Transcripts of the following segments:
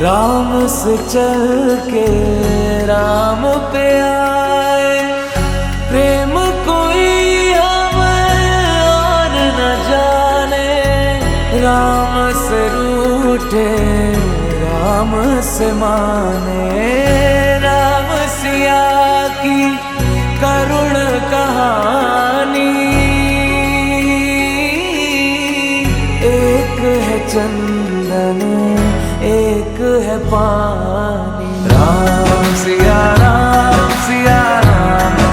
राम से चल के राम पे आए, प्रेम कोई हमें और न जाने। राम से रूठे राम से माने, राम सिया की करुण कहानी। एक है चंदन एक है पानी। राम सिया राम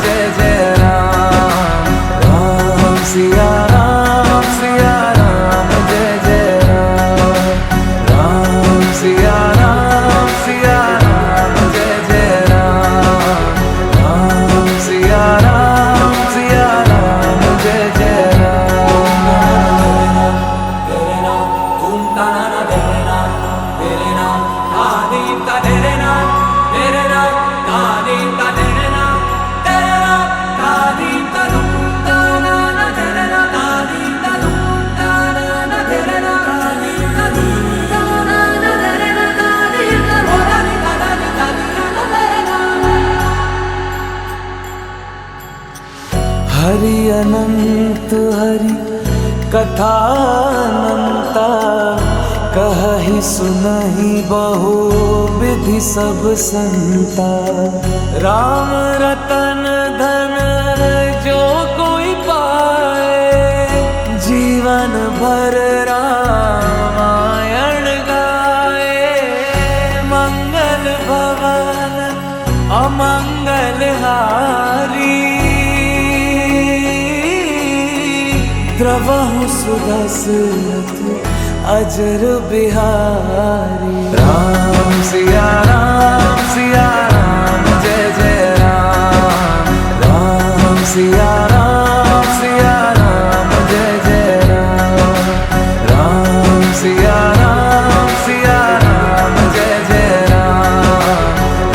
जय जय राम। राम सिया राम जय जय राम। राम सिया राम जय जय राम। राम सिया राम जय जय राम। तेरे नाम तुम ताना तेरे नाम, तेरे नाम तादीम ता तेरे नाम, तेरे नाम तादीम ता तेरे नाम, तेरे नाम तादीम ता तुम ताना तेरे नाम, तादीम ता तुम ताना तेरे नाम, तादीम ता तुम ताना तेरे नाम, तादीम ता तादीम तेरे नाम। हरि अनंत हरि कथा अनंता, कहि सुनहि बहु विधि सब संता। राम रतन धन जो कोई पाए, जीवन भर रामायण गाए। मंगल भवन अमंगल हारी, द्रवहु सुदशरथ अजर बिहारी। राम सिया राम जय जय राम। राम सिया राम जय जय राम। राम सिया राम जय जय राम।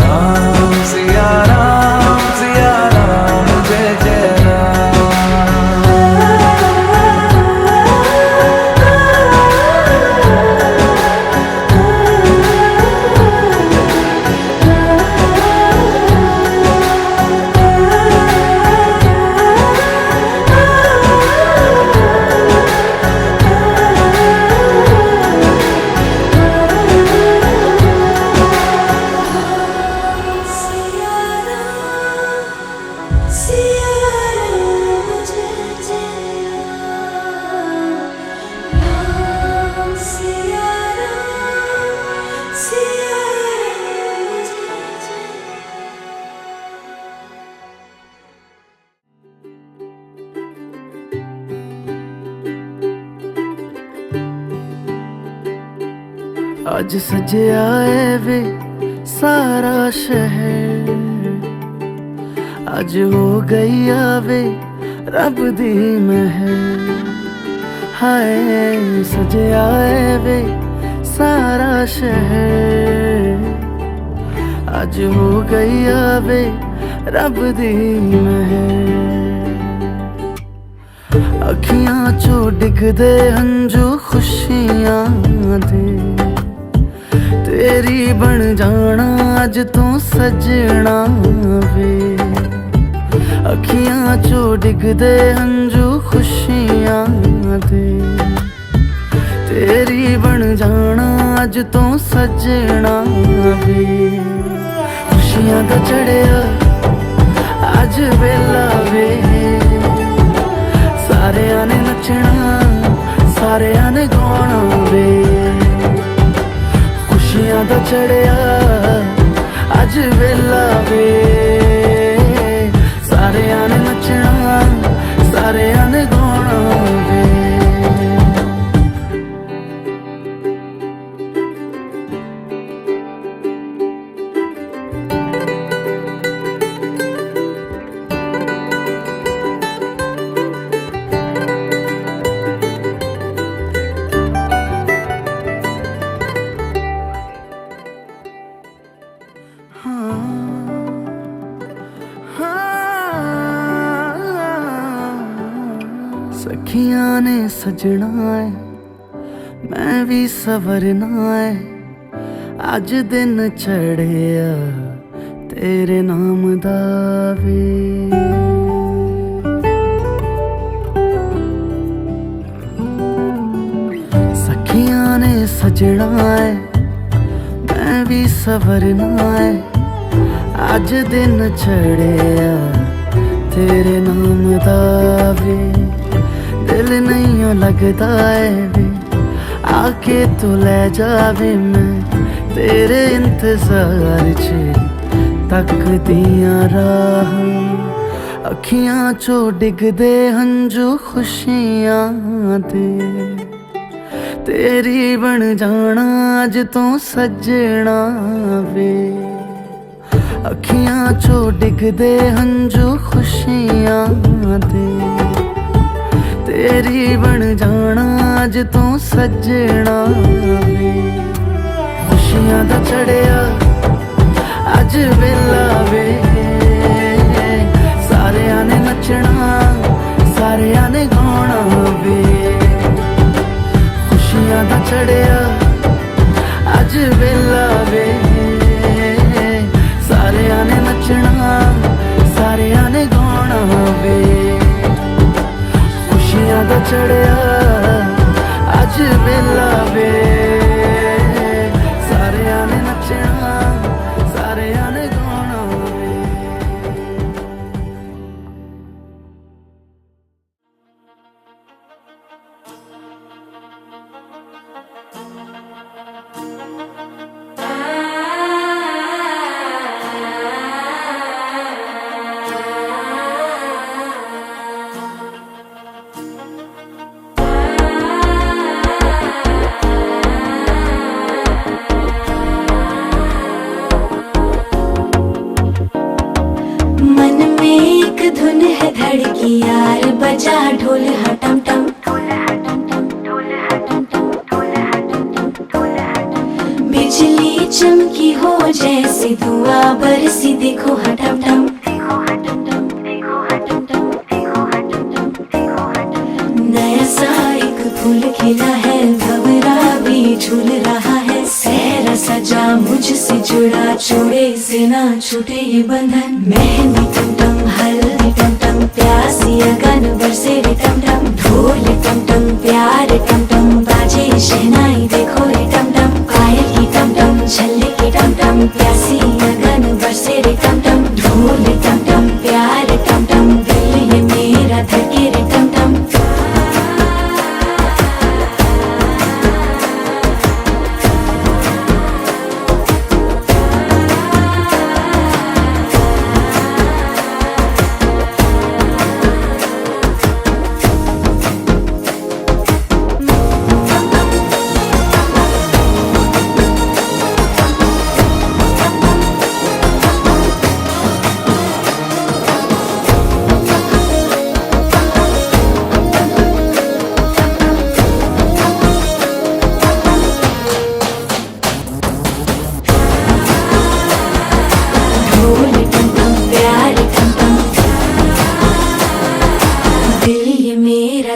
राम सिया राम जय जय राम। आज सजया है वे सारा शहर, आज हो गई आवे रब दी महर। हाय सजया है वे सारा शहर, आज हो गई आवे रब दी महर। अखियां चो डिगदे हंजू खुशियां दे, तेरी बन जाना अज तू सजना वे। अखियां चो डिगदे हंजू खुशियां दे, तेरी बन जाना अज तू सजना वे। खुशियां दा चढ़िया अज वेला वे, सारेयां ने नचना सारेयां ने गाना वे। खुशियां दा चढ़िया अज वेला वे, सारेयां ने नचना सारेयां ने गाना वे। सखियां ने सजना है मैं भी सवरना है, ਅੱਜ ਦਿਨ ਚੜਿਆ ਤੇਰੇ ਨਾਮ ਦਾ ਵੇ। ਸਖੀਆਂ ਨੇ ਸਜਣਾ ਏ ਮੈਂ ਵੀ ਸਵਰਨਾ ਏ। ਅੱਜ ਦਿਨ ਚੜਿਆ ਤੇਰੇ ਨਾਮ ਦਾ ਵੇ। ਦਿਲ ਨਹੀਂ ਲੱਗਦਾ ਏ ਵੇ ਆਕੇ ਤੂੰ ਲੈ ਜਾਵੇ। ਮੈਂ ਤੇਰੇ ਇੰਤਜ਼ਾਰ 'ਚ ਤੱਕਦੀਆਂ ਰਾਹਾਂ। ਅੱਖੀਆਂ 'ਚੋਂ ਡਿੱਗਦੇ ਹੰਝੂ ਖੁਸ਼ੀਆਂ ਦੇ। ਤੇਰੀ ਬਣ ਜਾਣਾ ਅੱਜ ਤੋਂ ਸੱਜਣਾ ਵੇ। ਅੱਖੀਆਂ 'ਚੋਂ ਡਿੱਗਦੇ ਹੰਝੂ ਖੁਸ਼ੀਆਂ ਦੇ। ਤੇਰੀ ਬਣ ਜਾਣਾ ਅੱਜ ਤੋਂ ਸੱਜਣਾ ਵੇ। ਖੁਸ਼ੀਆਂ ਦਾ ਚੜਿਆ ਅੱਜ ਵੇਲਾ ਵੇ। ਸਾਰਿਆਂ ਨੇ ਨੱਚਣਾ ਸਾਰਿਆਂ ਨੇ ਗਾਉਣਾ ਵੇ। ਖੁਸ਼ੀਆਂ ਦਾ ਚੜਿਆ ਅੱਜ ਵੇਲਾ ਵੇ। ਸਾਰਿਆਂ ਨੇ ਨੱਚਣਾ ਸਾਰਿਆਂ ਨੇ ਗਾਉਣਾ ਵੇ। ਖੁਸ਼ੀਆਂ ਦਾ ਚੜਿਆ ਅੱਜ ਵੇਲਾ ਵੇ। ਸਾਰਿਆਂ ਨੇ ਨੱਚਣਾ ਸਾਰਿਆਂ ਨੇ ਗਾਉਣਾ ਵੇ। धुन है धड़की यार बजा ढोल हटम टम। बिजली चमकी हो जैसे धुआं बरसी देखो हटम टम। नया सा एक फूल खिला है भंवरा भी झूल रहा है। सहरा सजा मुझसे जुड़ा छोड़े से ना छूटे ये बंधन। मेहंदी टम टम हल्दी टम टम प्यासी अगन बरसे रे टम टम। ढोल टम टम प्यार टम टम बाजे शहनाई देखो रे टम टम। पायल की टम टम छल्ले की टम टम प्यासी अगन बरसे रे टम टम। ढोल टम टम प्यार टम टम दिल ये मेरा धड़के रे टम टम।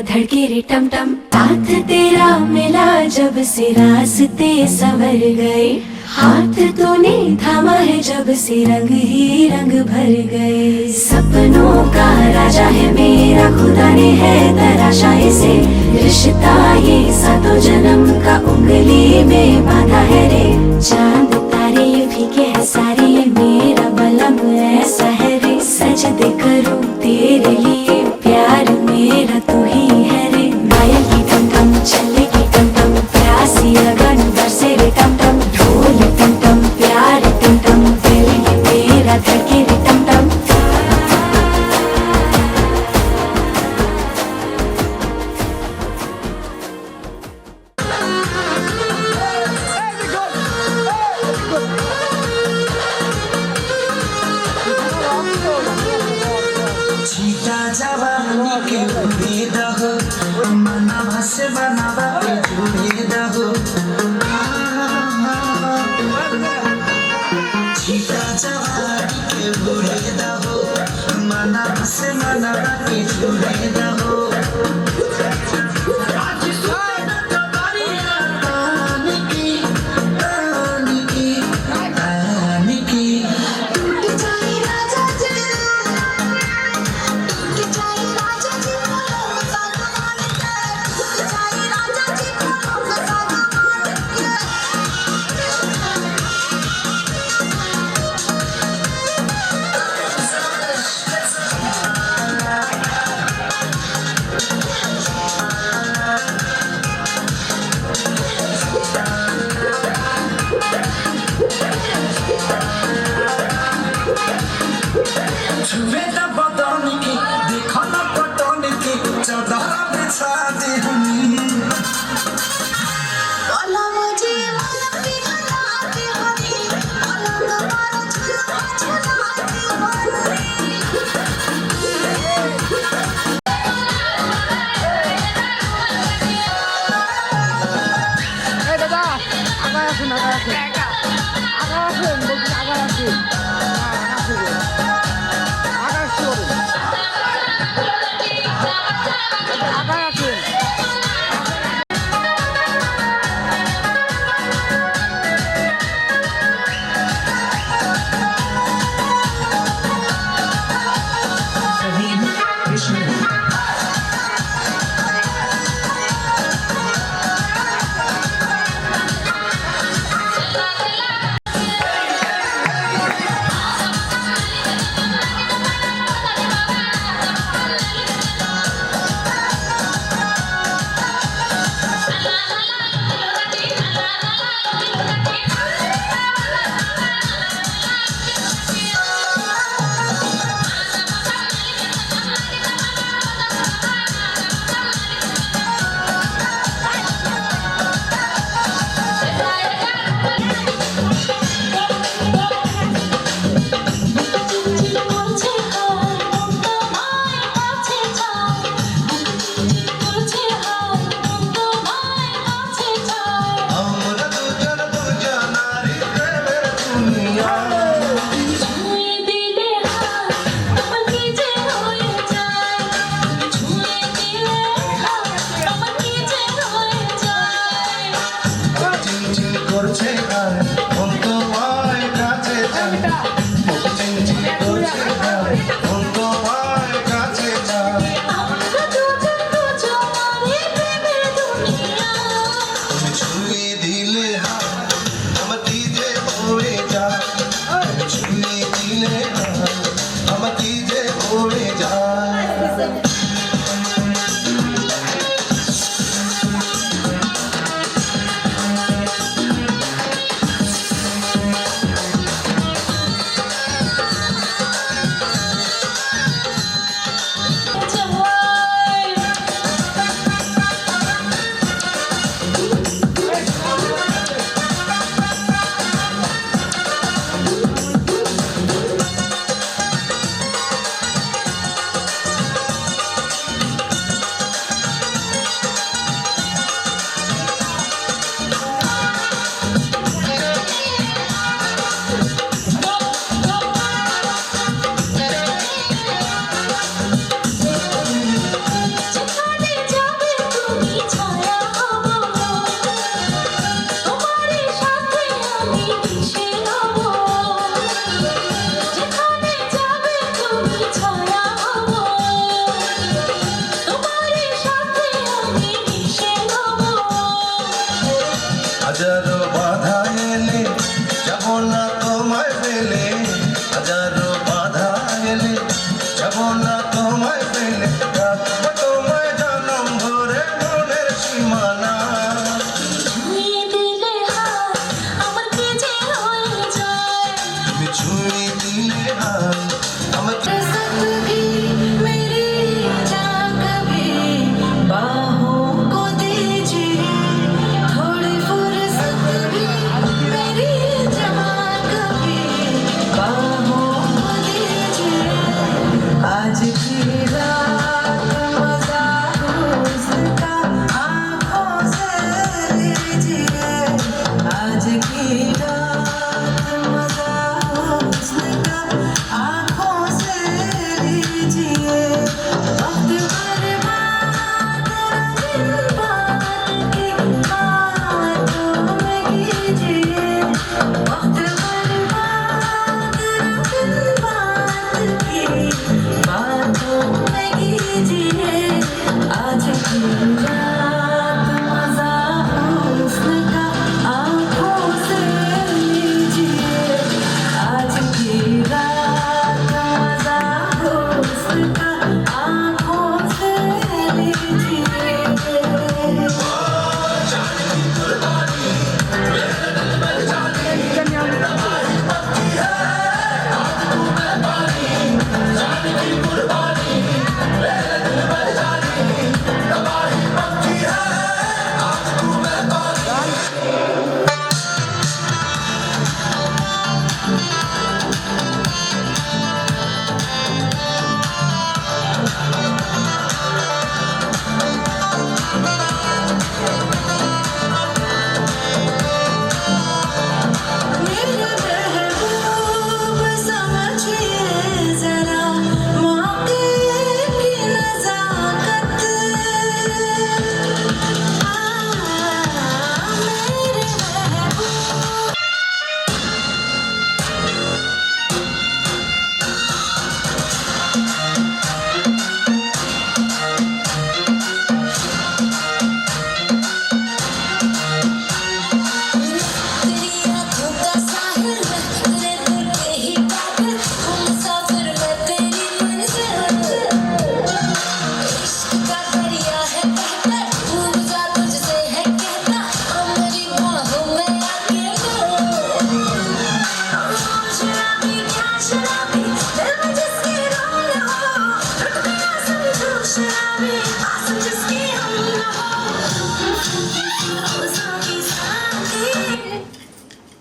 धड़के रे टम टम। हाथ तेरा मिला जब से रास्ते संवर गए। हाथ तूने थामा है जब से रंग ही रंग भर गए। सपनों का राजा है मेरा खुदा ने है तराशा इसे। रिश्ता ये सातों जन्म का उंगली में बांधा है रे। चांद तारे फीके है सारे मेरा बलम ऐसा है रे। सजदे करूं तेरे लिए प्यार मेरा तू ही है रे। माया की टम टम चले की टम टम प्यासी लगन बरसे रे टम टम। ढोल टम टम प्यार टम टम दिल ये मेरा धड़के रे टम टम। छीटा जवानी के भेद हो मनवा से बनावा भेद हो। छीटा जवानी के भेद हो मनवा से बनावा भेद हो। आज स्वागत तुम्हारी रानी की আসেন বলছি আগার আসেন আগার আসতে বলেন আগার আসেন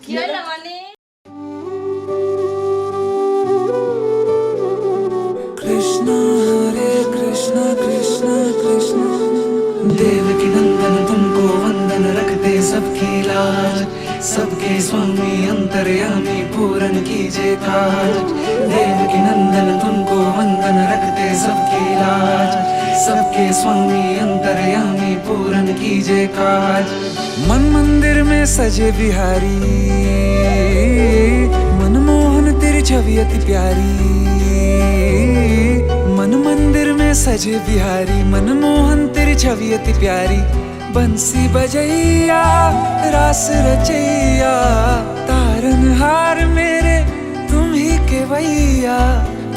कृष्णा हरे कृष्णा कृष्णा कृष्णा देवकी नंदन तुमको वंदन रखते सबकी लाज सबके स्वामी अंतर्यामी पूरन कीजिए काज देवकी नंदन तुमको वंदन रखते सबकी लाज सबके स्वामी अंतर्यामी पूरन कीजिए काज मन मंदिर में सजे बिहारी मनमोहन तेरी छवि अति प्यारी मन मंदिर में सजे बिहारी मनमोहन तेरी छवि अति प्यारी बंसी बजैया रास रचैया तारनहार मेरे तुम ही केवैया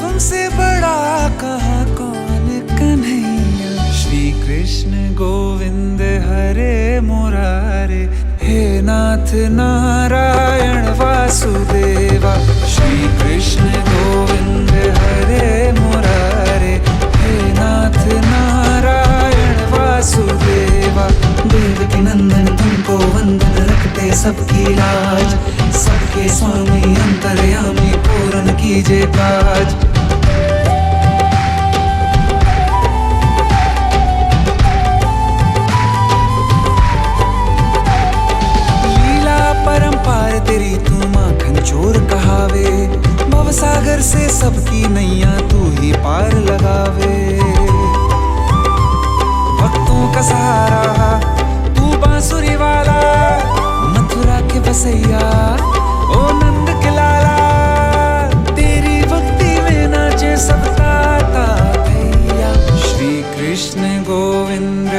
तुमसे बड़ा कहाँ कौन कन्हैया श्री कृष्ण गोविंद हरे मुरारे हे नाथ नारायण वासुदेवा श्री कृष्ण गोविंद हरे मुरारे हे नाथ नारायण वासुदेवा देवकी नंदन तुमको वंदन रखते सबकी लाज सबके स्वामी अंतर्यामी पूरन कीजिए काज परंपार तेरी तू माखन चोर कहावे भवसागर से सबकी नैया तू ही पार लगावे भक्तों का सहारा तू बांसुरी वाला मथुरा के बसैया ओ नंद के लाला तेरी भक्ति में नाचे सबका भैया श्री कृष्ण गोविंद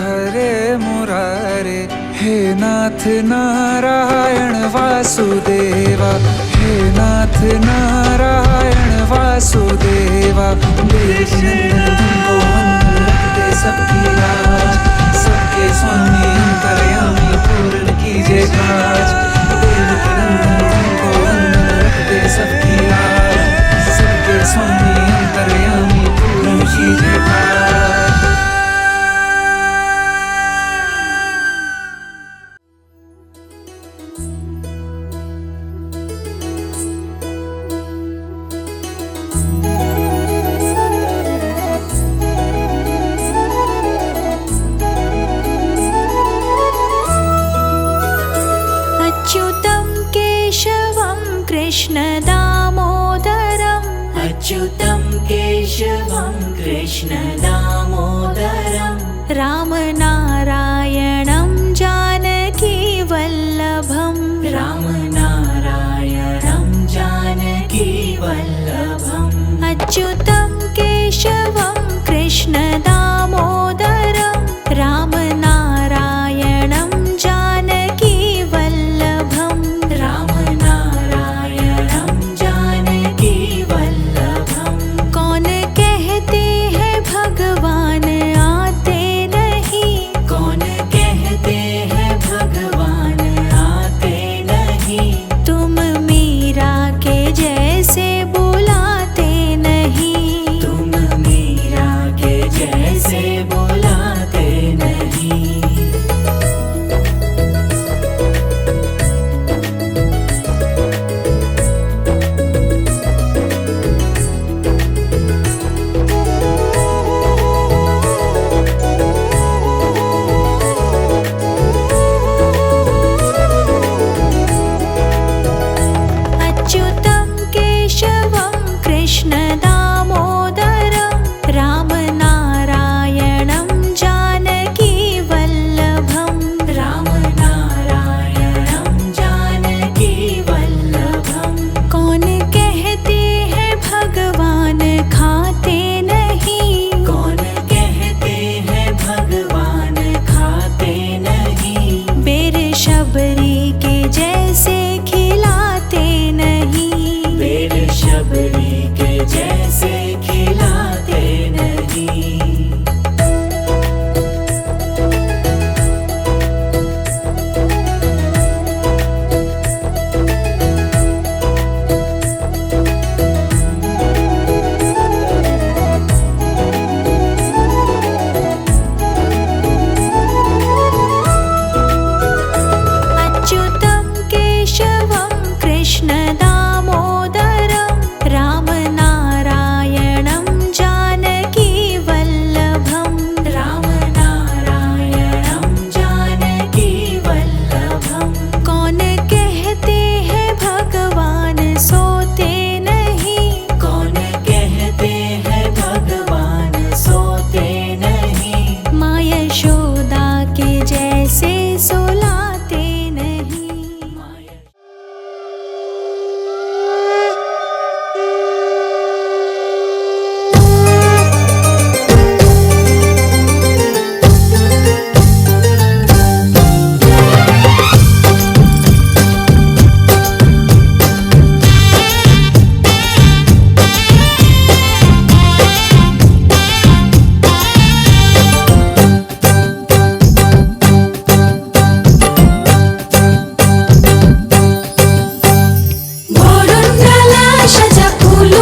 हरे मुरारे हे नाथ नारायण वासुदेवा हे नाथ नारायण वासुदेवा देवकी नंदन तुमको वंदन रखते सबकी लाज सबके स्वामी अंतर्यामी पूर्ण कीजिए काज देवकी नंदन तुमको वंदन रखते सबकी लाज सबके स्वामी अंतर्यामी पूर्ण कीजिए काज अच्युतं केशवं कृष्ण दामोदरं रामनारायणं जानकी वल्लभं रामनारायणं जानकी वल्लभम् अच्युतं केशवं कृष्ण दामोदरं रामनारायणं जानकी वल्लभं रामनारायणं जानकी वल्लभं कौन कहते हैं भगवान आते नहीं कौन कहते हैं भगवान आते नहीं तुम मीरा के जैसे बुलाते नहीं तुम मीरा के जैसे बुलाते नहीं अच्युतं केशवं कृष्ण दामोदरं रामनारायणं जानकी वल्लभं रामनारायणं जानकी वल्लभं कौन कहते हैं भगवान खाते नहीं कौन कहते हैं भगवान खाते नहीं बेर शबरी के जैसे खिलाते नहीं बेर शबरी के जैसे खिलाते नहीं मुझे सुलाते नहीं। সাজা ফুল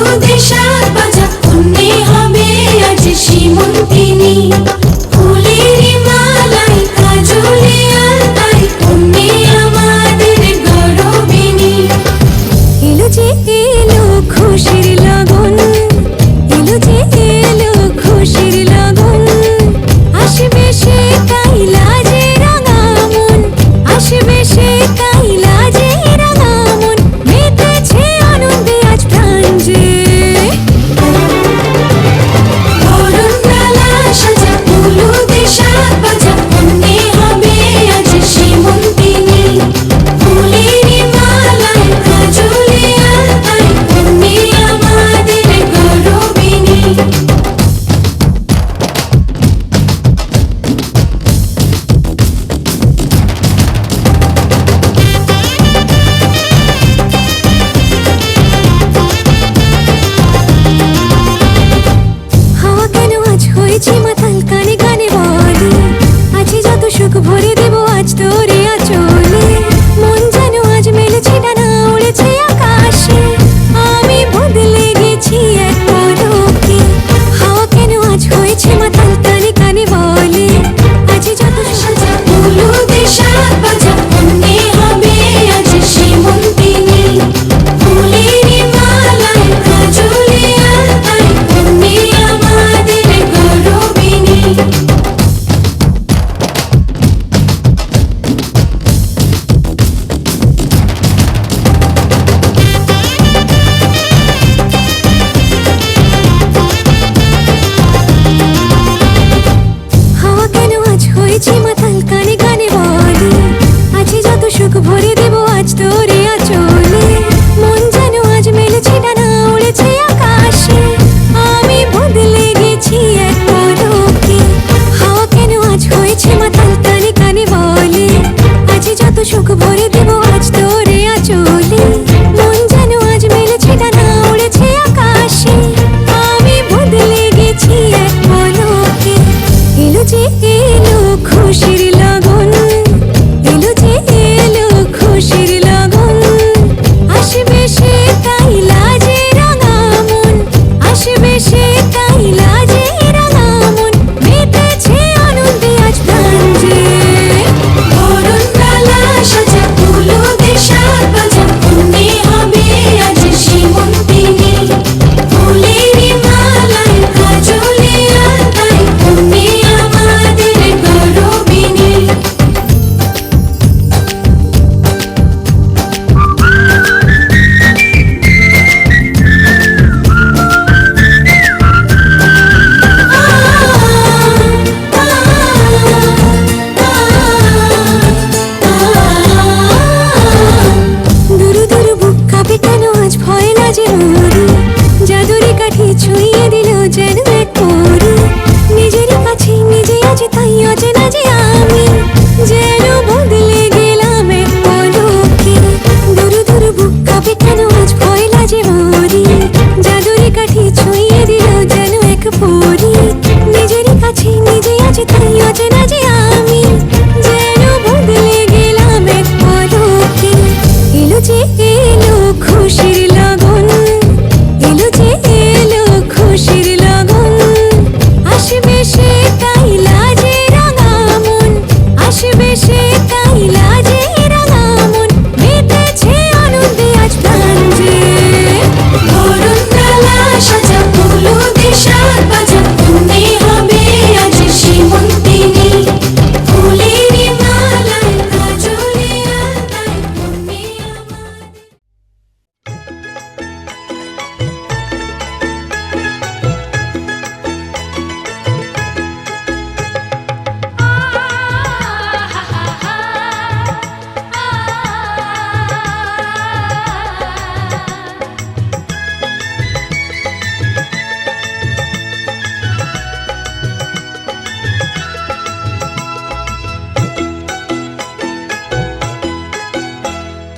দিশার বাজা তুমি হবে আজ শ্রীমন্তিনী।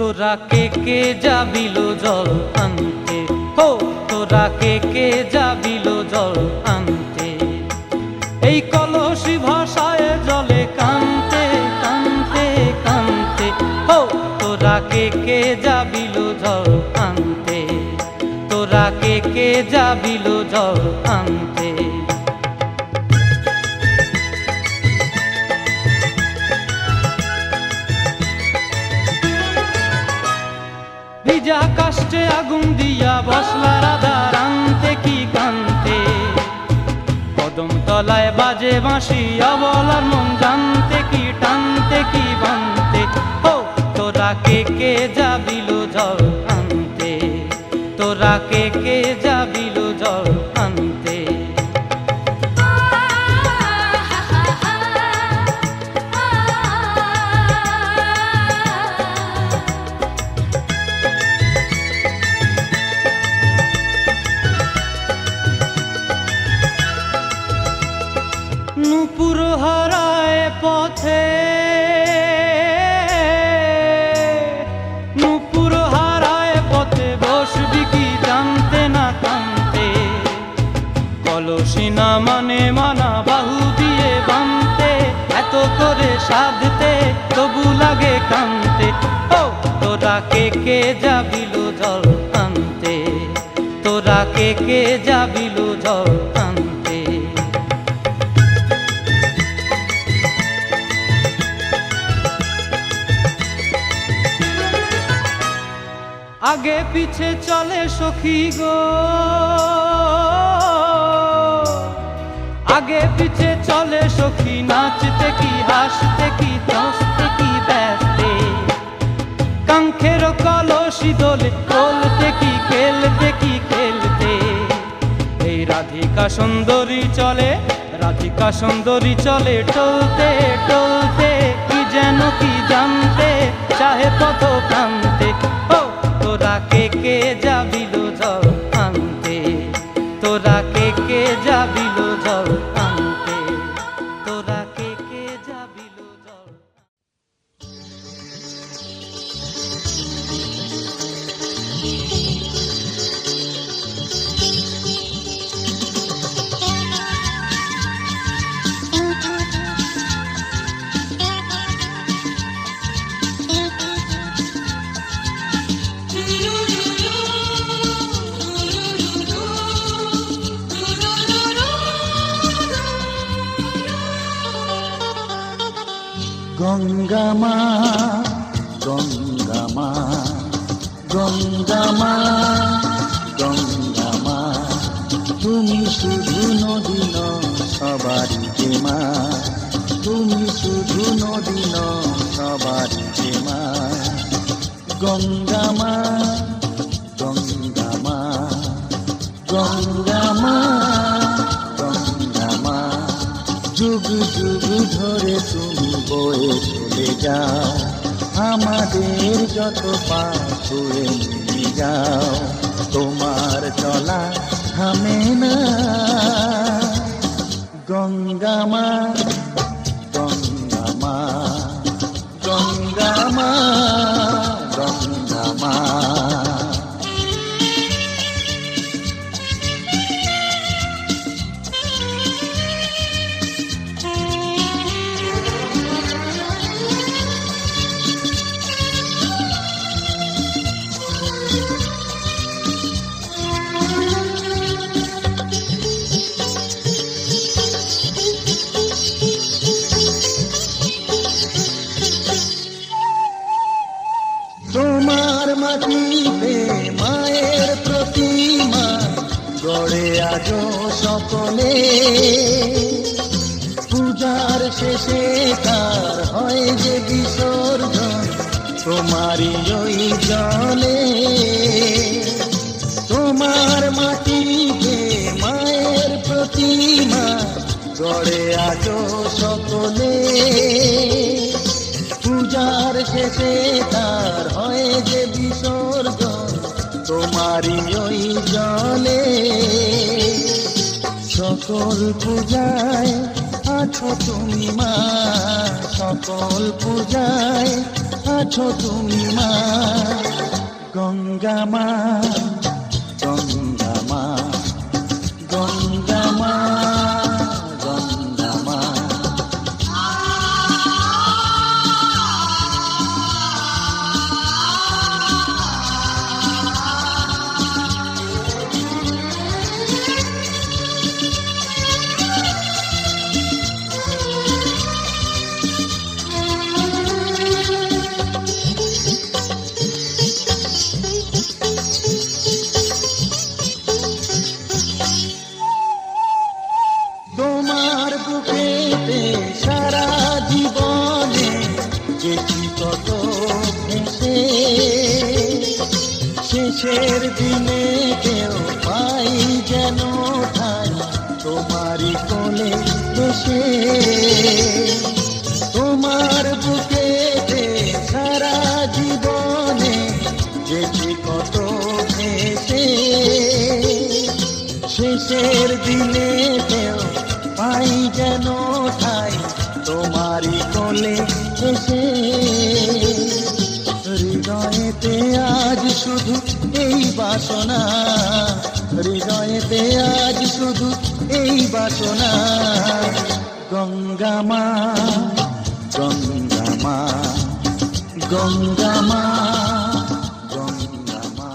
তোরা কে যাবিল জল আনতে, হো তোরা কে যাবিল জল আনতে, এই কলসি ভাষায় জলে কানতে কানতে কানতে, হো তোরা কে যাবিল জল আনতে, তোরা কে যাবিল জল আনতে। ভিজা কাষ্টে আগুন দিয়া বসলা রাধা রানতে কি কানতে, কদম তলায় বাজে বাঁশি অবলার মন জানতে কি টানতে কি বানতে, হো তোরা কে যাবিল জল আনতে, তোরা কে যাবিল জল আনতে। নূপুর হারায় পথে, নূপুর হারায় পথে বসবি কি জানতে না কানতে, কলসি না মানে মানা বাহু দিয়ে বানতে, এত করে সাধতে তবু লাগে কানতে, ও তোরা কে যাবিল জল আনতে, তোরা কে যাবিল জল আনতে। আগে পিছে চলে সখী গো, আগে পিছে চলে সখী, নাচতে কি হাসতে কি হাসতে কি ব্যস্তে, কাঙ্ক্ষের কলসি দোলে বলতে কি খেলতে কি খেলতে, এই রাধিকা সুন্দরী চলে, রাধিকা সুন্দরী চলে টলতে টলতে, কি যেন কি জানতে চাহে পথ প্রান্তে, ও তোরা কে যাবিল জল আনতে, তোরা কে যাবিল জল আনতে, তোরা কে যাবিল জল। গঙ্গা মা গঙ্গা মা গঙ্গা মা গঙ্গা মা, তুমি শুধু নদী নও সবারই যে মা, তুমি শুধু নদী নও সবারই যে মা। গঙ্গা মা গঙ্গা মা গঙ্গা মা গঙ্গা মা, যুগ যুগ ধরে তুমি বয়ে চলে যাও, আমাদের যত পাপ ছুঁয়ে নিয়ে যাও, তোমার চলা থামে না। গঙ্গা মা গঙ্গা মা গঙ্গা মা গঙ্গা মা। তোমার মাটিতে মায়ের প্রতিমা গড়ে আজো সকলে, পূজার শেষে তার হয় যে বিসর্জন তোমারই ওই জলে। তোমার মাটিতে মায়ের প্রতিমা গড়ে আজো সকলে, পূজার শেষে তার হয় যে বিসর্জন তোমারই ওই জলে। সকল পূজায় আছো তুমি মা, সকল পূজায় আছো তুমি মা, গঙ্গা মা, গঙ্গা মা, গঙ্গা মা, গঙ্গা মা। তোমার বুকেতে সারা জীবনে গেছি কত ভেসে, শেষের দিনে কেউ পাই যেন ঠাই তোমারই কোলে বসে। তোমার বুকেতে সারা জীবনে গেছি কত ভেসে, শেষের দিনে কেউ পাই যেন ঠাই তোমারই কোলে এসে। হৃদয়েতে আজ শুধু এই বাসনা, হৃদয়েতে আজ শুধু এই বাসনা, গঙ্গা মা, গঙ্গা মা, গঙ্গা মা, গঙ্গা মা।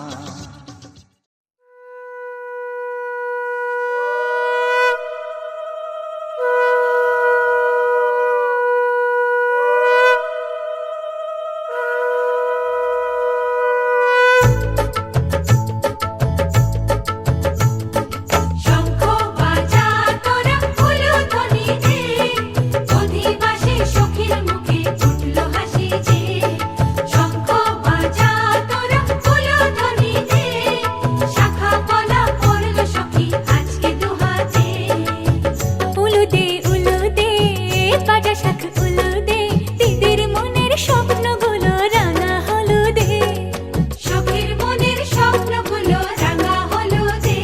শঙ্খ বাজা তোরা উলুধ্বনি দে, অধিবাসী সখীর মুখে ফুটলো হাসি যে। শঙ্খ বাজা তোরা উলুধ্বনি দে, শাখা পলা পড়লো সখী আজকে দুহাতে। উলু দে বাজা শাখ উলু দে, দিদির মনের স্বপ্নগুলো রাঙা হলুদে, সখীর মনের স্বপ্নগুলো রাঙা হলুদে।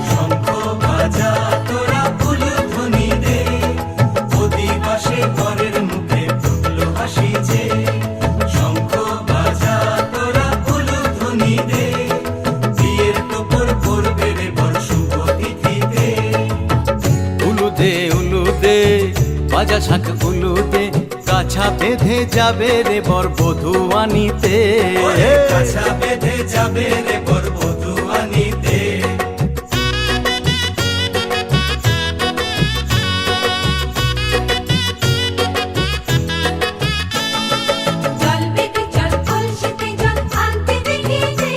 শঙ্খ বাজা তোরা উলুধ্বনি দে, অধিবাসে ঘরের মুখে ফুটলো হাসি যে। শঙ্খ বাজা তোরা উলুধ্বনি দে, বিয়ের তোপর পড়বে রে বর শুভ তিথিতে। উলুদে বাজা শাখ উলুদে, কাছা বেঁধে যাবে রে বর বধূ আনিতে। ওরে কাছা বেঁধে যাবে রে বর বধূ আনিতে। জল বেঁধে জল কলসিতে জল আনতে দেখি যে,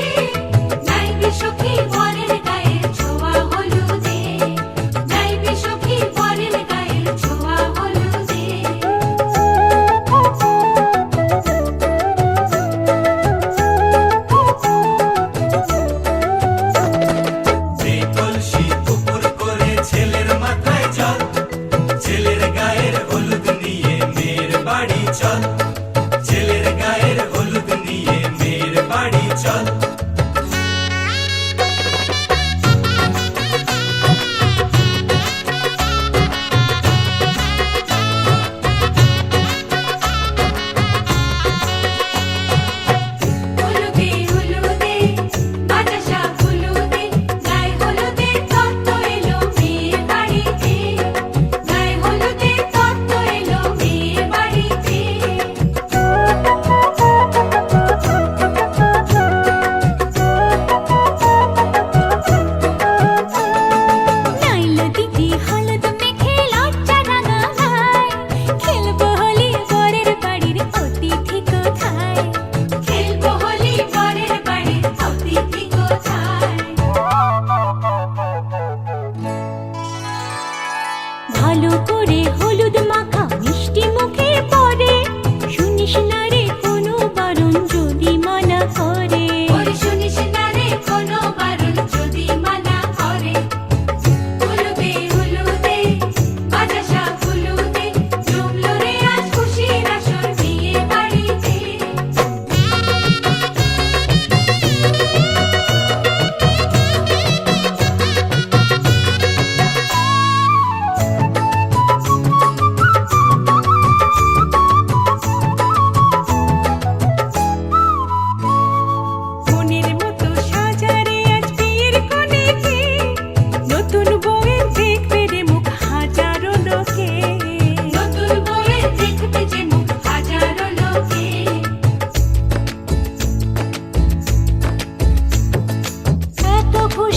নাইবে সখী বরের গায়ের ছোঁয়া হলুদে, নাইবে সখী বরের গায়ের ছোঁয়া হলুদে।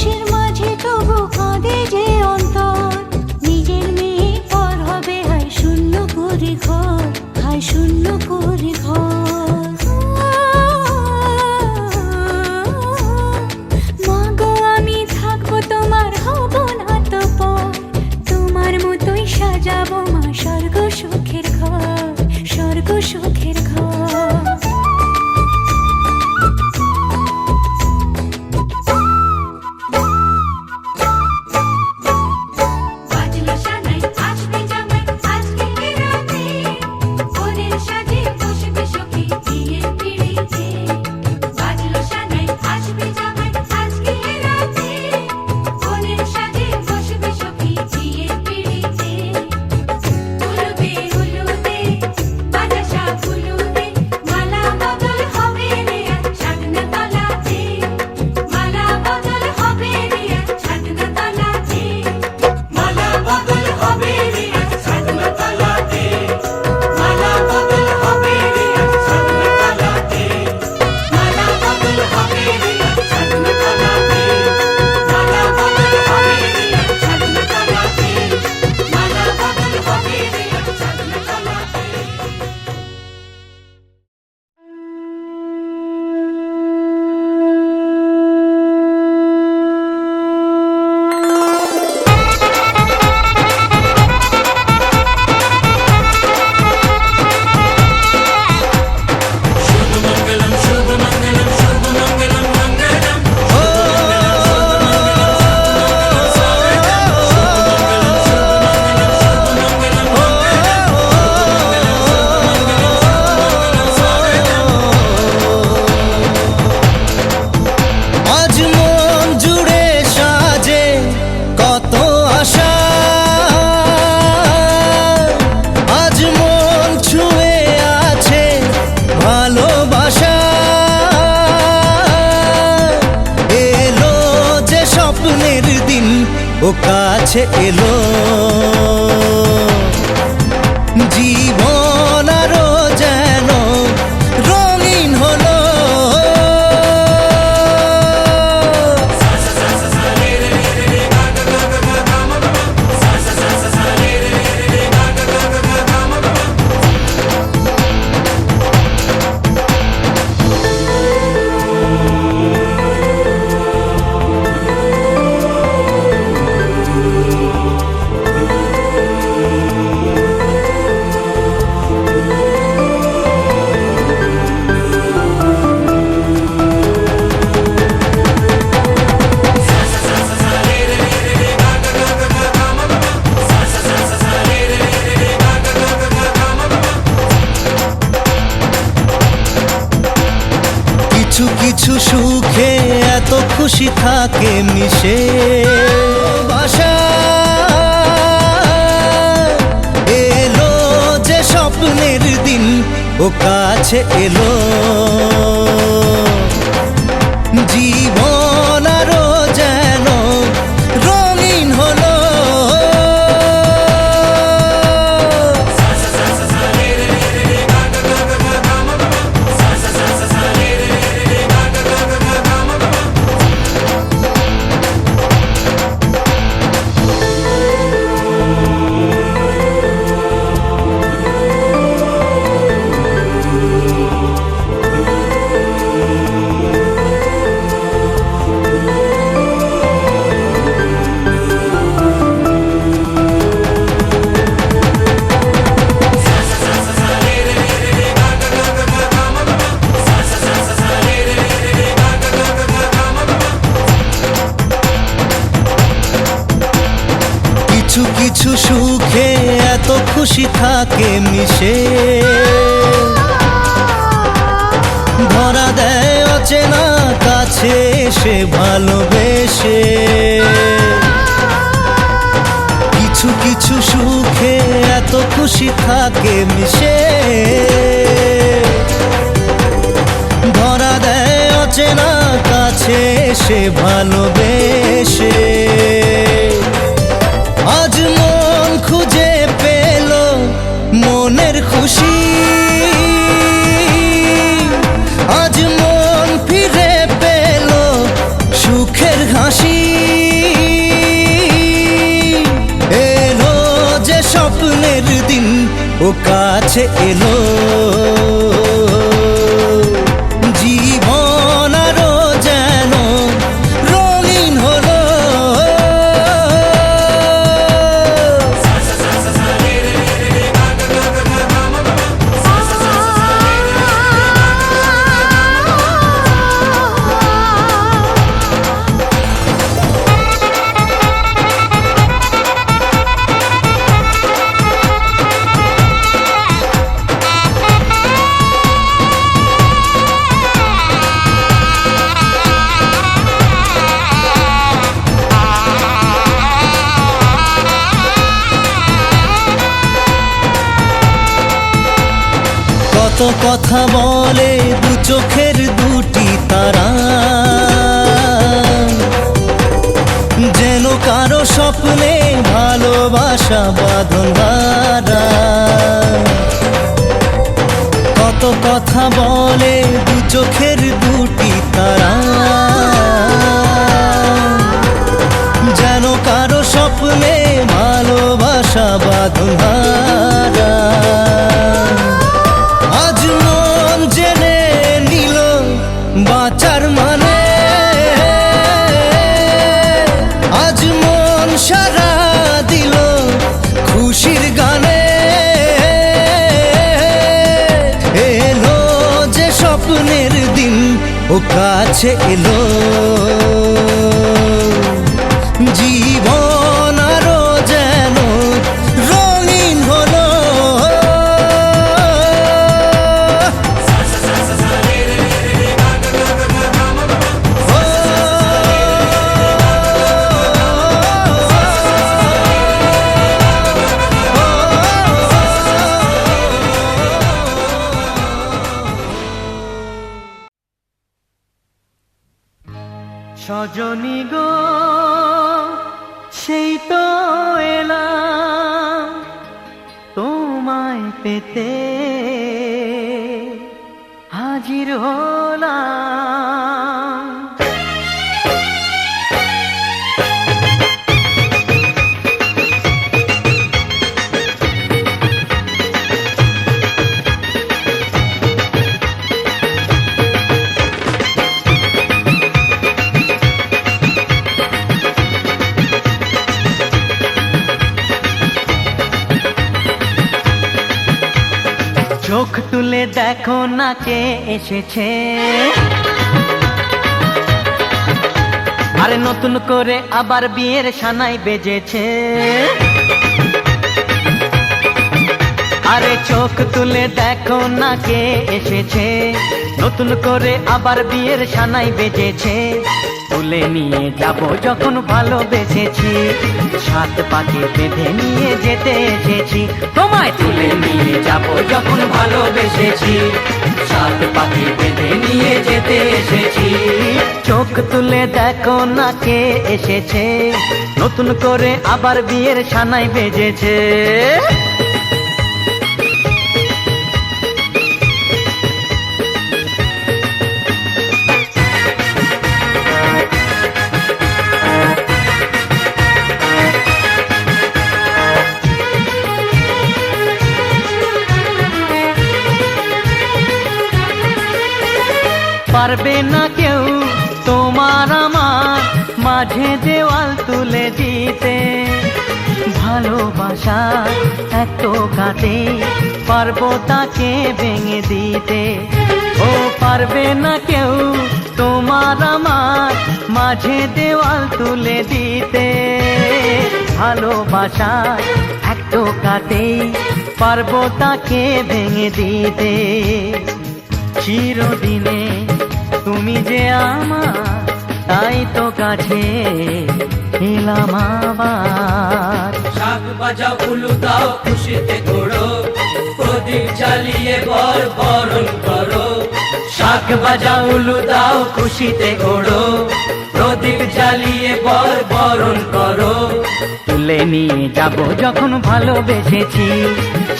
দেশের মাঝে তবু কাঁদে যে অন্তর, নিজের মেয়ে পর হবে হায় শূন্য করে ঘর, হায় শূন্য করে ঘর। মা গো আমি থাকবো তোমার, হব না তো পর, তোমার মতোই সাজাবো মা স্বর্গ সুখের ঘর, স্বর্গ সুখের ঘর। বাজলো সানাই আসবে জামাই আজকে রাতে, বোনের সাজে বসবে সখী বিয়ের পিড়িতে। বাজলো সানাই আসবে জামাই আজকে রাতে, বোনের সাজে বসবে সখী বিয়ের পিড়িতে। উলুদে উলুদে বাতাসা ফুলুদে, মালা বদল হবে রে আজ ছাদনা তলাতে, মালা বদল হবে রে আজ ছাদনা তলাতে, মালা বদল হবে রে আজ ছাদনা তলাতে, মালা বদল হবে রে আজ ছাদনা তলাতে, মালা বদল হবে রে আজ ছাদনা তলাতে, মালা বদল হবে রে আজ ছাদনা তলাতে, মালা বদল হবে রে আজ ছাদনা তলাতে। আজ মন জুড়ে সাজে কত আশা, আজ মন ছুঁয়ে আছে ভালোবাসা। এলো যে স্বপ্নের দিন ও কাছে এলো, জীবন আরো যেন রঙিন হলো। কিছু কিছু সুখে এত খুশি থাকে মিশে বাসা। এলো যে স্বপ্নের দিন ও কাছে এলো, জীবন আরো যেন রঙিন হলো। কিছু কিছু সুখে এত খুশি থাকে মিশে, ধরা দেয় অচেনা কাছে এসে ভালোবেসে। কিছু কিছু সুখে এত খুশি থাকে মিশে, ধরা দেয় অচেনা কাছে এসে ভালোবেসে। আজ মন খুঁজে পেল মনের খুশি, আজ মন ফিরে পেল সুখের হাসি। ও কাছে এলো জীবন আরো যেন রঙিন হলো কত কথা বলে দু চোখের দুটি তারা যেন কারো স্বপ্নে ভালোবাসা বাঁধন হারা কত কথা বলে দু চোখের দুটি তারা যেন কারো স্বপ্নে ভালোবাসা বাঁধন হারা আজ মন জেনে নিল বাঁচার মানে আজ মন সারা দিল খুশির গানে এলো যে স্বপ্নের দিন ও কাছে এলো জীবন আরো যেন রঙিন হলো সজনী গো সেই তো এলাম তোমায় পেতে হাজির হলাম চোখ তুলে দেখো না কে এসেছে আরে নতুন করে আবার বিয়ের সানাই বেজেছে আরে চোখ তুলে দেখো না কে এসেছে নতুন করে আবার বিয়ের সানাই বেজেছে তুলে নিয়ে যাব যখন ভালোবেসেছি সাত পাকে বেঁধে নিয়ে যেতে এসেছি তোমায় তুলে নিয়ে যাব যখন ভালোবেসেছি সাত পাকে বেঁধে নিয়ে যেতে এসেছি চোখ তুলে দেখো না কে এসেছে নতুন করে আবার বিয়ের সানাই বেজেছে পারবে না কেউ তোমার আমার মাঝে দেওয়াল তুলে দিতে ভালোবাসা এত কাটে পারবো তাকে ভেঙে দিতে ও পারবে না কেউ তোমার আমার মাঝে দেওয়াল তুলে দিতে ভালোবাসা এত কাটে পারবো তাকে ভেঙে দিতে চিরদিনে তুমি যে আমার তাই তো কাছে এলাম আবার শাক বাজাও উলু দাও খুশিতে ঘোড়ো প্রদীপ জ্বালিয়ে বরণ করো শাক বাজাও উলু দাও খুশিতে ঘোড়ো প্রদীপ জ্বালিয়ে বরণ করো তুলে নিয়ে যাব যখন ভালোবেসেছি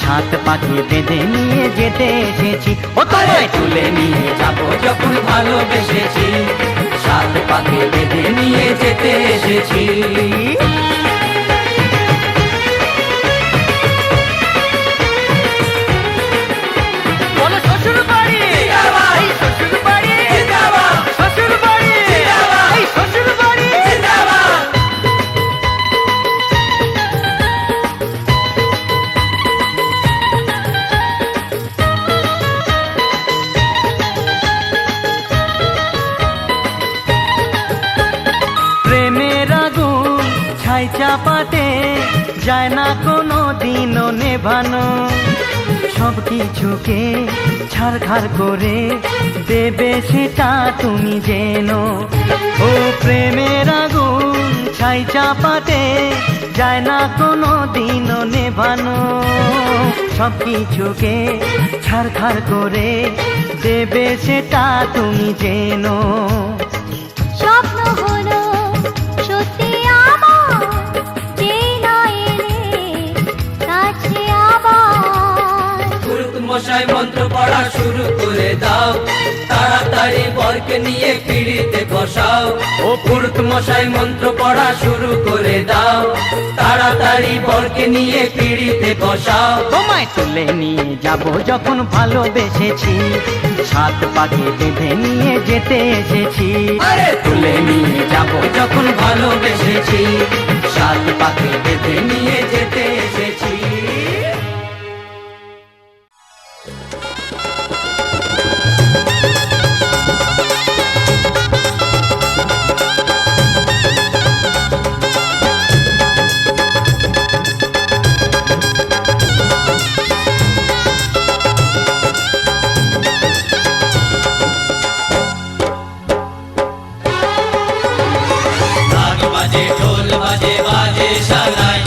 সাত পাকে বেঁধে নিয়ে যেতে এসেছি ও তোমায় তুলে নিয়ে যাব যখন ভালোবেসেছি সাত পাকে বেঁধে নিয়ে যেতে এসেছি ছাই চাপাতে যায় না কোনো দিনও নেভানো। সব কিছুকে ছাড়খাড় করে দেবে সেটা তুমি জেনো। ও প্রেমের আগুন ছাই চাপাতে যায় না কোনো দিনও নেভানো। সব কিছুকে ছাড়খাড় করে দেবে সেটা তুমি জেনো। স্বপ্ন হলো সত্যি আমার, যে না এলে কাছে আবার। পুরুত মশাই মন্ত্র পড়া শুরু করে দাও, তাড়াতাড়ি বরকে নিয়ে পিড়িতে বসাও। ও পুরুত মশাই মন্ত্র পড়া শুরু করে দাও, তাড়াতাড়ি বরকে নিয়ে পিড়িতে বসাও। তোমায় তুলে নিয়ে যাব যখন ভালোবেসেছি, সাত পাকে বেঁধে নিয়ে যেতে এসেছি। আরে তুলে নিয়ে যাব যখন ভালোবেসেছি, সাত পাকে বেঁধে নিয়ে যেতে এসেছি। ঢাক বাজে, ঢোল বাজে, বাজে সানাই,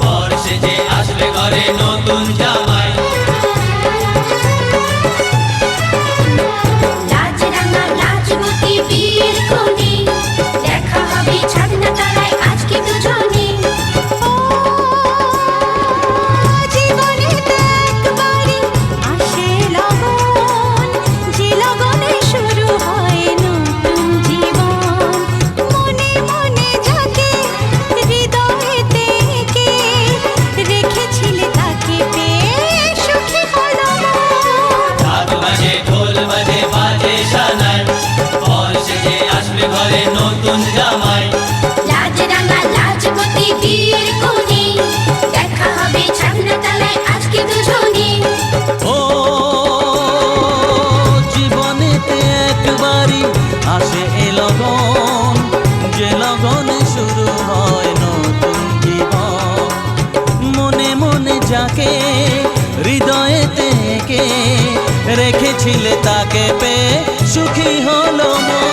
বর সেজে আসবে ঘরে নতুন জামাই। লাজ রাঙা লাজবতী বীর কোণে, দেখা হবে ছাদনা তলায় আজকে দুজনে। ও জীবনেতে একবারই আসে লগন, যে লগনে শুরু হয় নতুন জীবন। মনে মনে যাকে হৃদয়েতে কে রেখেছিলে তাকে পেয়ে সুখী হলো মন। ঢাক বাজে, ঢোল বাজে, বাজে সানাই, বর সেজে আসবে ঘরে নতুন জামাই। লাজ রাঙা লাজবতী বীর কোণে, দেখা হবে ছাদনা তলায় আজকে দুজনে। ও জীবনেতে একবারই আসে এ লগন, যে লগনে শুরু হয় নতুন জীবন। মনে মনে যাকে হৃদয়েতে কে রেখেছিলে তাকে পেয়ে সুখী হলো মন।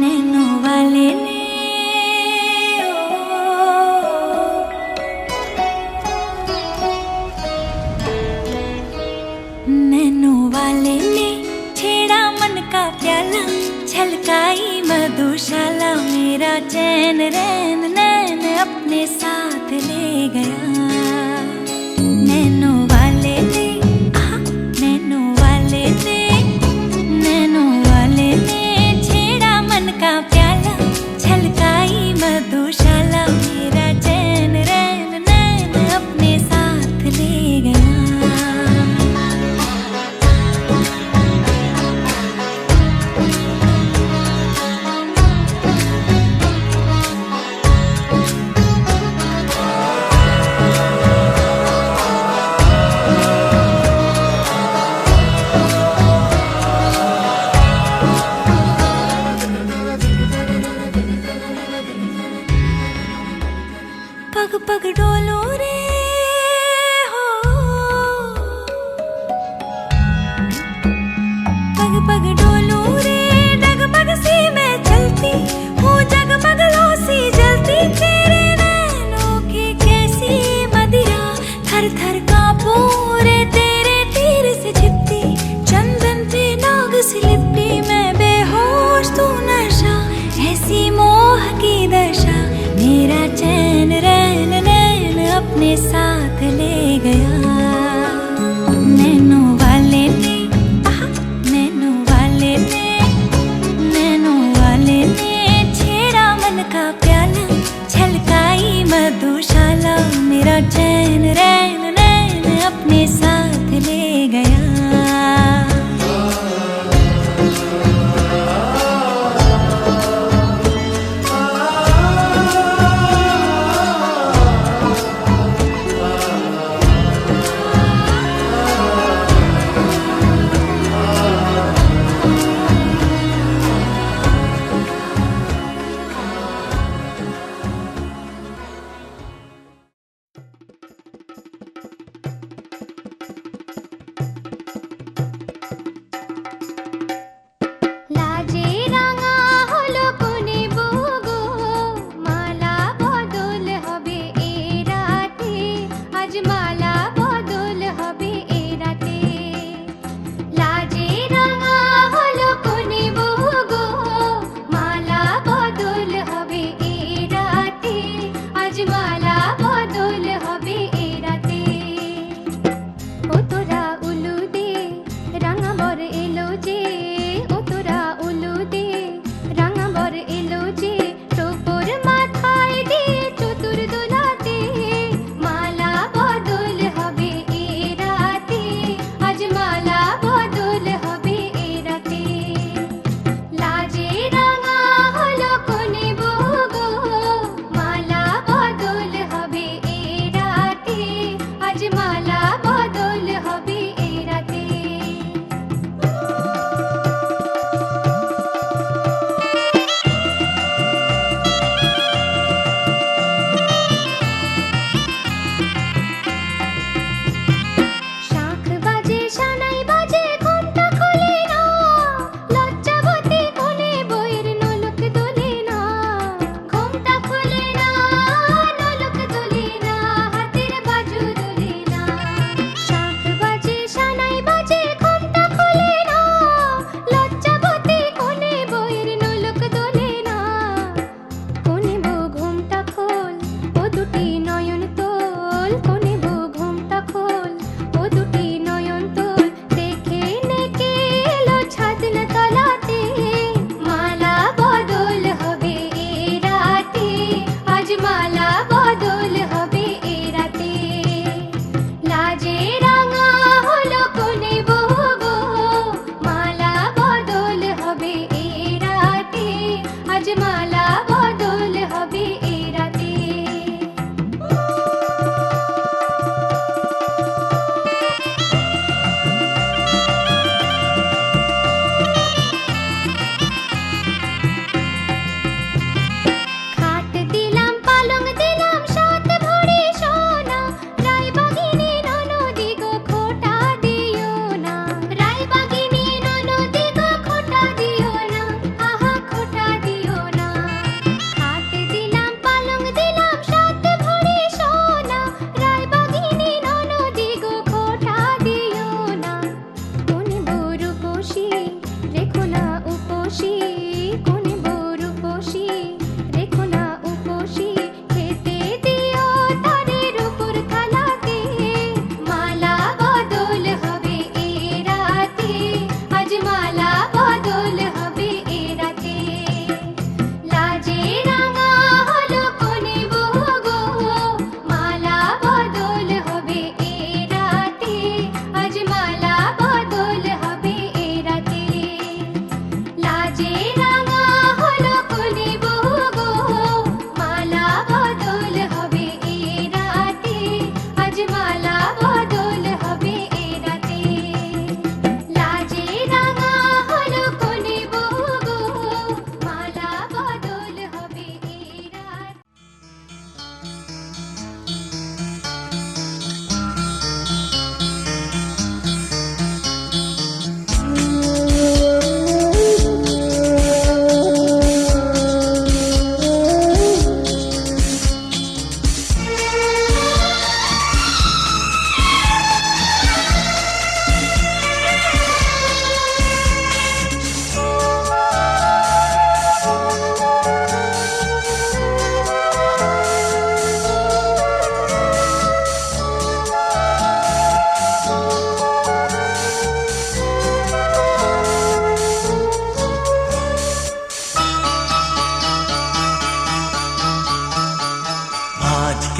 नैनो वाले ने नैनो वाले ने छेड़ा मन का प्याला, छलकाई मधुशाला मेरा चैन रैन नैन अपने साथ ले गया। नैनो वाले ने नैनो वाले ने नैनो वाले ने छेड़ा मन का प्याला, छलकाई मधुशाला मेरा चैन रैन नैन अपने साथ ले गया। पग पग डोलो रे हो, पग पग डोलो रे, डगमग सी मैं चलती हूँ, जगमग लो सी जलती तेरे नैनों की कैसी मदिरा। थर थर कांपू रे तेरे तीर से छिपती, चंदन पे नाग सी लिपटी मैं बेहोश तू नशा, ऐसी मोह की दशा मेरा चैन रैन नैन अपने मेरा चैन रैन नैन अपने साथ ले गया।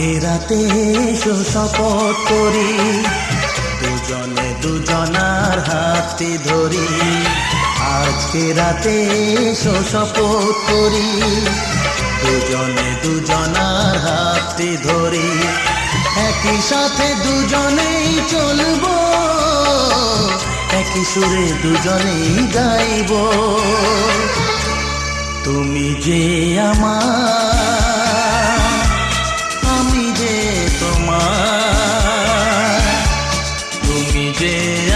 আজকে রাতে এসো শপথ করি, দুজনে দুজনার হাতে ধরি। আজকে রাতে এসো শপথ করি, দুজনে দুজনার হাতে ধরি। একই সাথে দুজনেই চলবো, একই সুরে দুজনেই গাইব। তুমি যে আমার, আমি যে তোমার। তুমি যে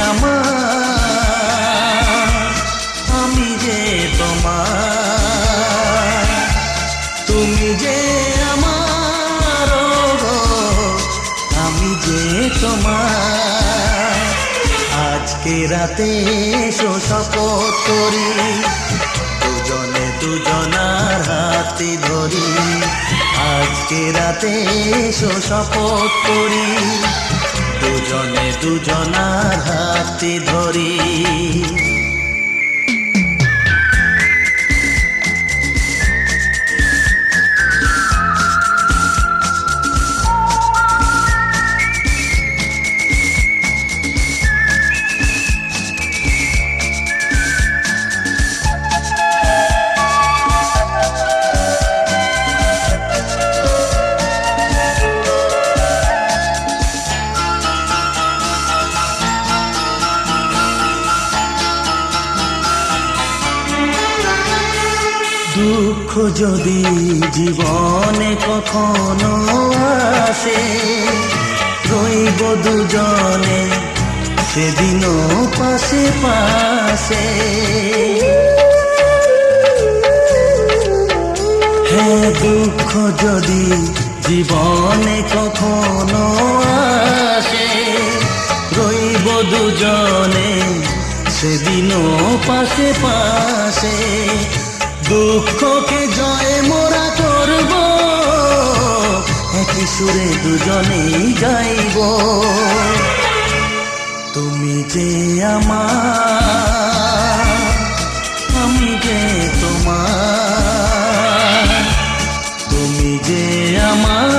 আমার, আমি যে তোমার। তুমি যে আমার, গো আমি যে তোমার। আজকে রাতে এসো শপথ করি, দুজনে দুজনার হাতে ধরি। আজকে রাতে এসো শপথ করি, দুজনে দুজনার হাতে ধরি। দুঃখ যদি জীবনে কখনো আসে, রইব দুজনে সেদিনও পাশে পাশে। হ্যাঁ, দুঃখ যদি জীবনে কখনো আসে, রইব দুজনে সেদিনও পাশে পাশে। দুঃখকে জয় মোরা করব, একই সুরে দুজনেই গাইব। তুমি যে আমার, আমি যে তোমার। তুমি যে আমার,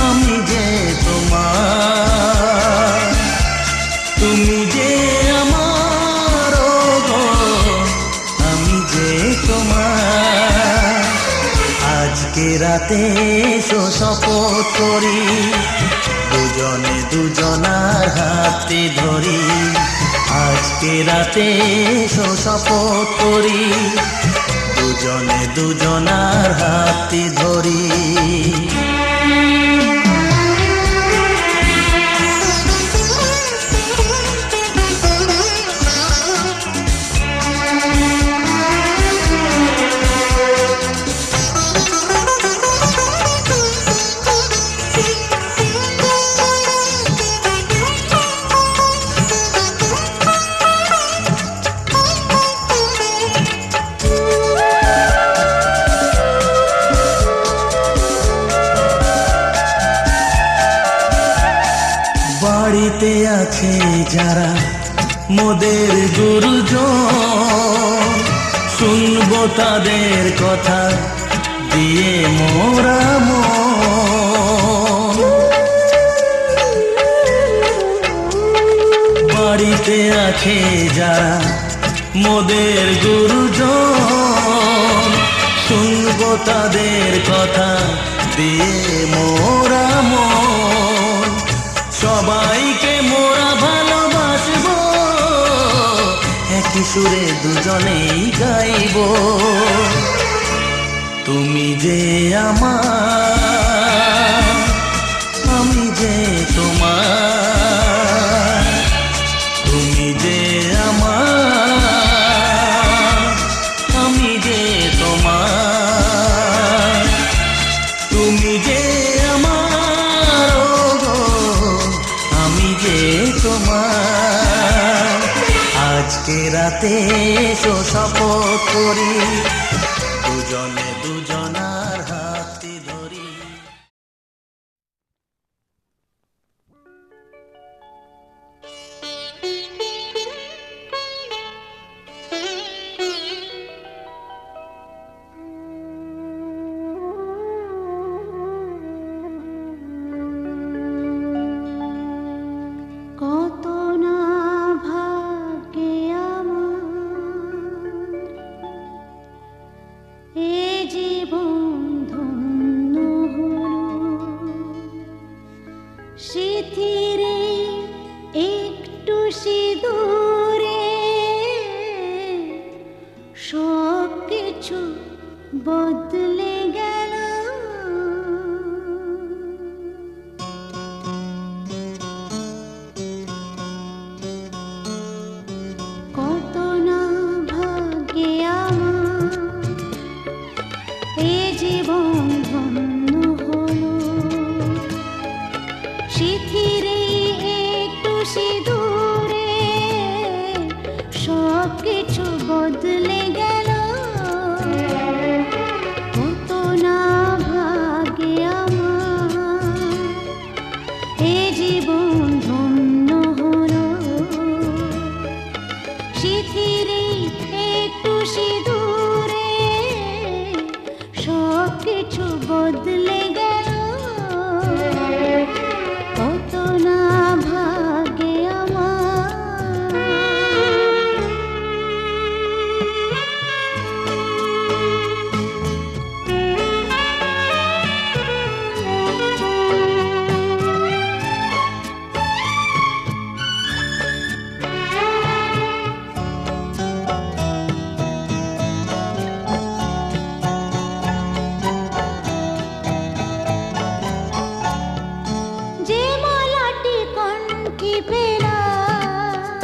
আমি যে তোমার। তুমি যে আমার, গো আমি যে তোমার। আজকে রাতে এসো শপথ করি, দুজনে দুজনার হাতে ধরি। আজকে রাতে এসো শপথ করি, দুজনে দুজনার হাতে ধরি। বাড়িতে আছে যারা মোদের গুরুজন, শুনবো তাদের কথা দিয়ে মোরা মন। বাড়িতে আছে যারা মোদের গুরুজন, শুনবো তাদের কথা দিয়ে মোরা মন। সবাইকে মোরা ভালোবাসবো, একই সুরে দুজনেই গাইব। তুমি যে আমার, আমি যে তোমার। তুমি যে আমার, আমি যে তোমার। তুমি যে আমার, গো আমি যে তোমার। আজকে রাতে এসো শপথ করি, দুজনে দুজনার হাতে ধরি। শিথিরে একটু সিঁদুরে সব কিছু বদলে গেল। কত না ভাগ্যে আমার এ জীবন ধন্য হলো। শিথিরে একটু সিঁদুরে সব কিছু বদলে গেল। কত না ভাগ্যে আমার এ জীবন ধন্য হলো। শিথিরে একটু সিঁদুরে সব কিছু বদলে গেল। কত না ভাগ্যে আমার। যে মালাটি কণ্ঠে পেলাম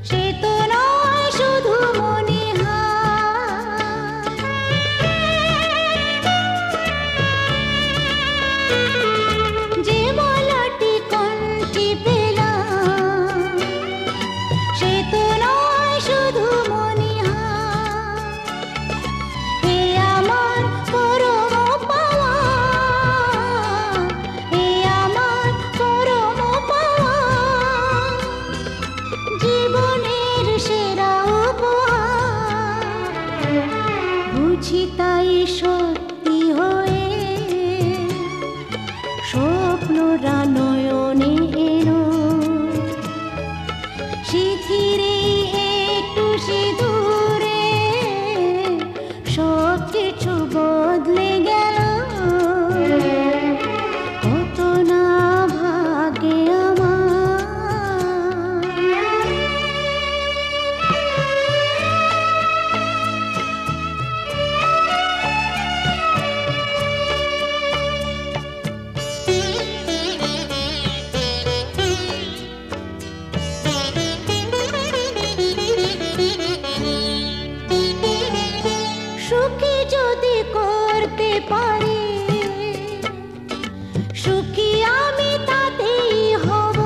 সে তো নয় শুধু মনিহার। যে মালাটি কণ্ঠে পেলাম সে তো নয় শুধু মনিহার। হে আমার পরম পাওয়া, হে আমার পরম পাওয়া, জীবনের সেরা উপহার। বুঝি তাই সত্যি হয়ে স্বপ্নরা নয়নে এলো। শিথিরে একটু সিঁদুরে সব কিছু বদলে গেল। কত না ভাগ্যে আমার। সুখী যদি করতে পারি সুখী আমি তাতেই হব।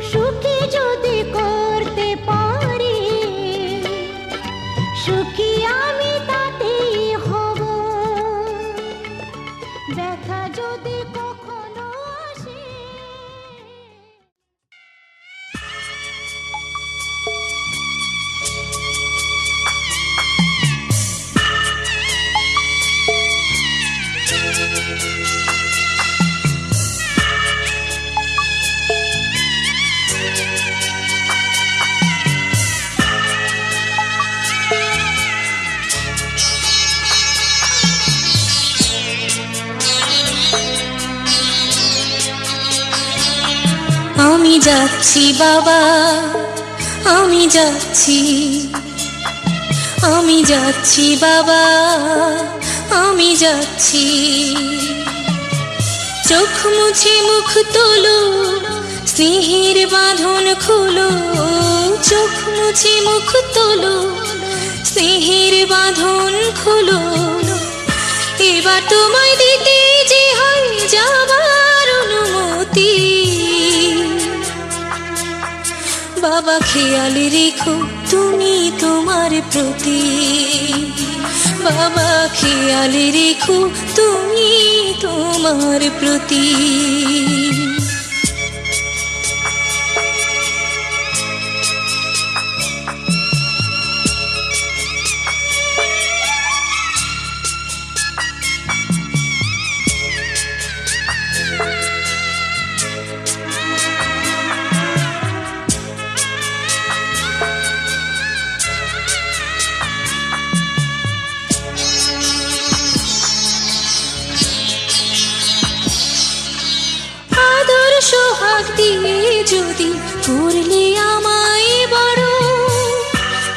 সুখী যদি করতে পারি সুখী আমি তাতেই হব। ব্যথা যদি কখনো আসে আমি যাচ্ছি বাবা, আমি যাচ্ছি, আমি যাচ্ছি বাবা, আমি যাচ্ছি। চোখ মুছে মুখ তোলো, স্নেহের বাঁধন খুলো। চোখ মুছে মুখ তোলো, স্নেহের বাঁধন খুলো। এবার তোমায় দিতে যে হয় যাবার অনুমতি। বাবা খেয়াল রেখো তুমি তোমার প্রতি। বাবা খেয়াল রেখো তুমি তোমার প্রতি। যদি করলে আমায় বড়,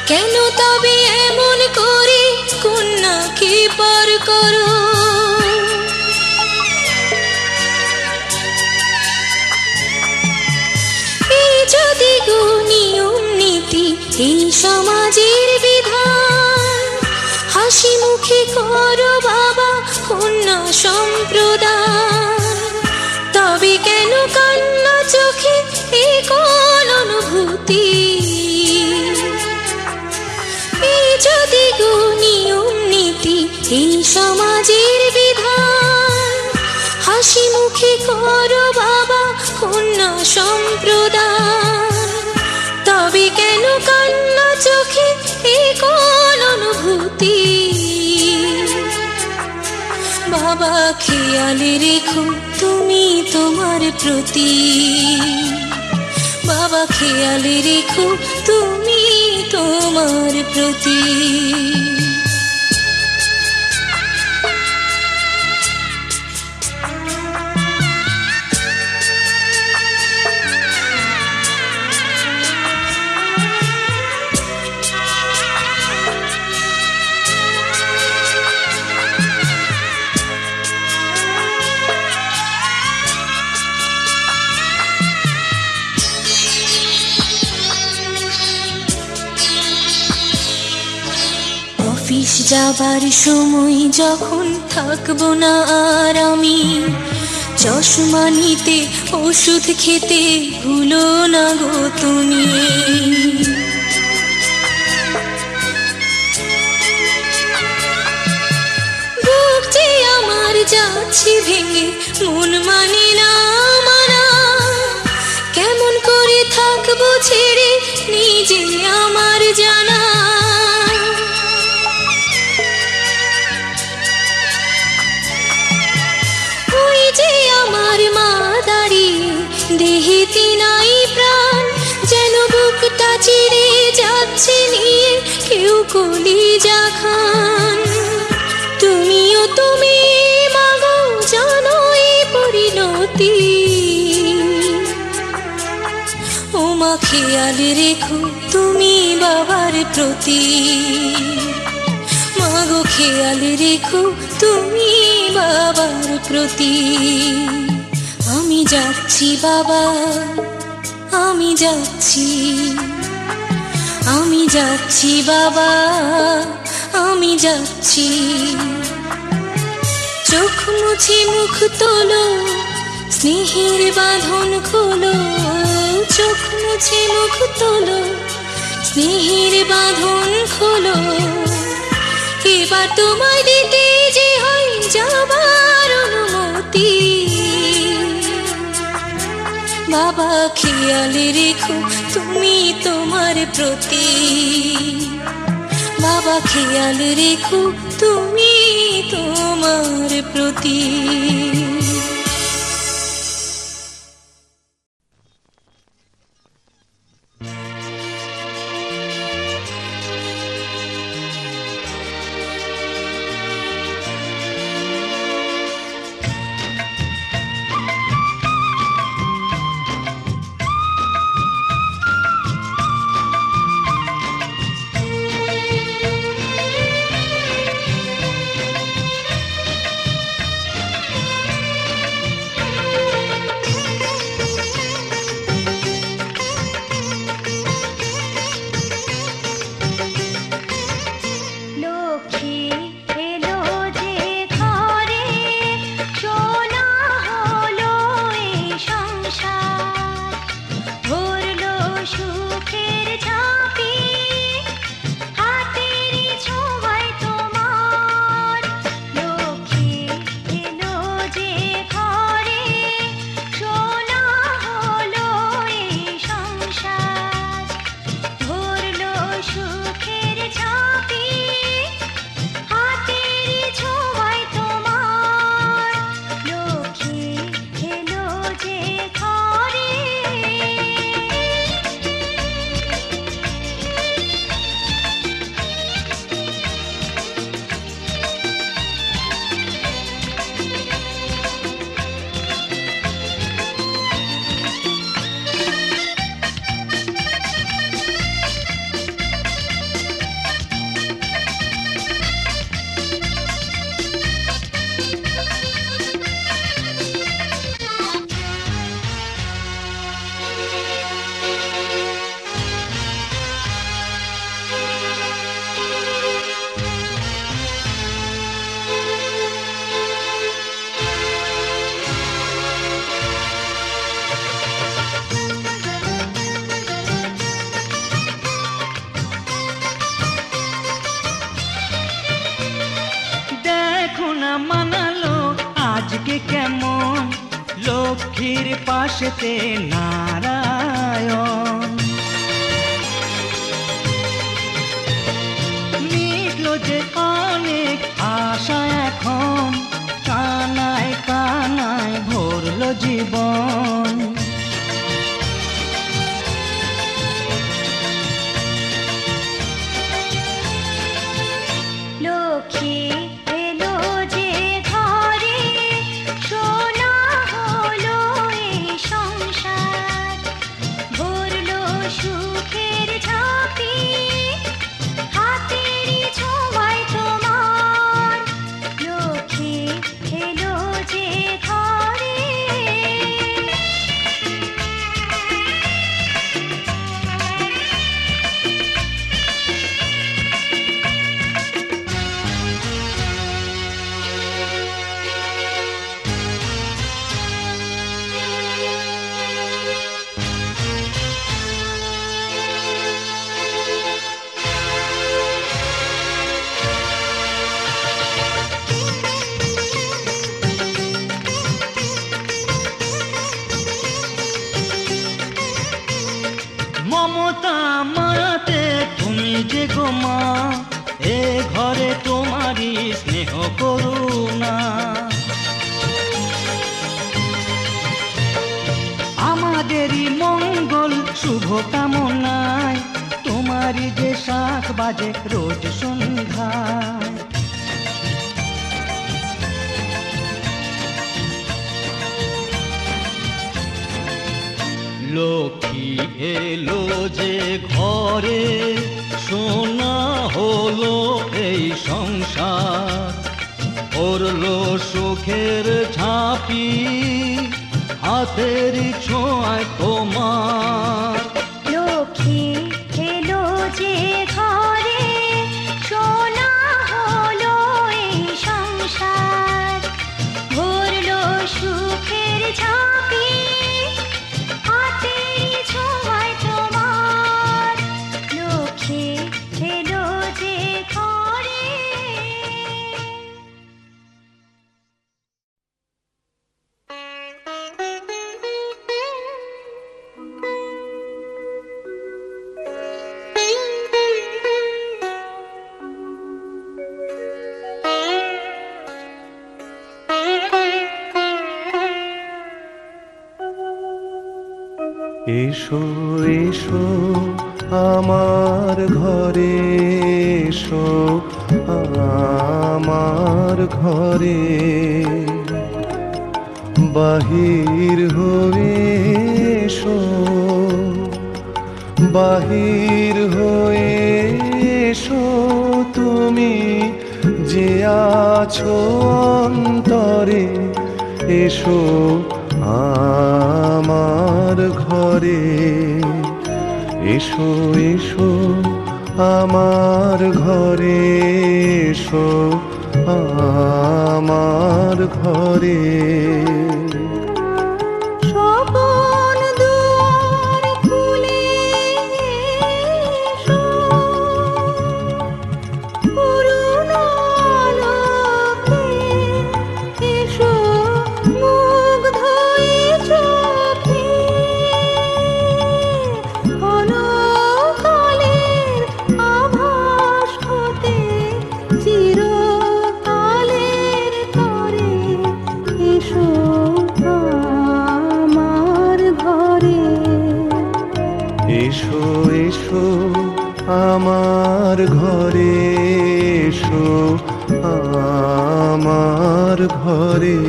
কেন তবে এমন করে কন্যাকে পার করো? এই যদি গো নিয়ম নীতি, এই সমাজের বিধান, হাসি মুখে করো বাবা কন্যা সম্প্রদান, তবে কেন কান্না চোখে এই কোন অনুভূতি? এই যদি গো নিয়ম নীতি, এই সমাজের বিধান, হাসি মুখে করো বাবা কন্যা সম্প্রদান, তবে কেন কান্না চোখে এই কোন অনুভূতি? বাবা খেয়াল রেখো তুমি তোমার প্রতি, বাবা খেয়াল রেখো তুমি তোমার প্রতি। অফিস যাবার সময় যখন থাকবো না আর আমি, চশমা নিতে ওষুধ খেতে ভুলো না গো তুমি। বুক যে আমার যাচ্ছে ভেঙে, মন মানে না মানা, কেমন করে থাকবো ছেড়ে নিজে আমার জানা। আমার মা দাঁড়িয়ে দেহেতে নাই প্রাণ, যেন বুকটা চিরে যাচ্ছে নিয়ে কেউ কলিজা খান। তুমিও তুমি মাগো জানো এই পরিণতি, ও মা খেয়াল রেখো তুমি বাবার প্রতি, মাগো খেয়াল রেখো তুমি বাবার প্রতি। আমি যাচ্ছি বাবা, আমি যাচ্ছি, আমি যাচ্ছি বাবা, আমি যাচ্ছি। চোখ মুছে মুখ তোলো, স্নেহের বাঁধন খোলো, চোখ মুছে মুখ তোলো, স্নেহের বাঁধন খোলো। এবার তোমায় দিতে যে হয় যাবার অনুমতি, বাবা খেয়াল রেখো তুমি তোমার প্রতি, বাবা খেয়াল রেখো তুমি তোমার প্রতি। মানালো আজকে কেমন লক্ষ্মীর পাশেতে নারায়ণ। মিটলো যে অনেক আশা এখন, কানায় কানায় ভরলো জীবন। লক্ষ্মী এলো যে ঘরে, সোনা হলো এই সংসার, ভরলো সুখের ঝাঁপি, হাতেরই ছোঁয়ায় তোমার। লক্ষ্মী এলো যে ঘরে। মমতা মায়াতে তুমি যে গো মা, এ ঘরে তোমারই স্নেহ করুণা। আমাদেরই মঙ্গল শুভ কামনায়, তোমারই যে শাখ বাজে রোজ সন্ধ্যায়। লক্ষ্মী এলো যে ঘরে, সোনা হলো এই সংসার, ভরলো সুখের ঝাঁপি, হাতের ছোঁয়ায় তোমার। লক্ষ্মী এলো যে ঘরে, সোনা হলো এই সংসার, ভরলো সুখের ঝাঁপি, হাতেরই ছোঁয়ায় তোমার। লক্ষ্মী এলো যে ঘরে। এসো এসো আমার ঘরে, এসো আমার ঘরে, বাহির হয়ে এসো, বাহির হয়ে এসো তুমি যে আছো অন্তরে, এসো আমার ঘরে। এসো এসো আমার ঘরে, এসো আমার ঘরে। স্বপন দুয়ার খুলে এসো, করুণ আলোকে এসো, মুগ্ধ এ চোখে, কলকালের আভাস হতে চিরকালের তরে, এসো আমার ঘরে। এসো এসো আমার ঘরে, এসো আমার ঘরে।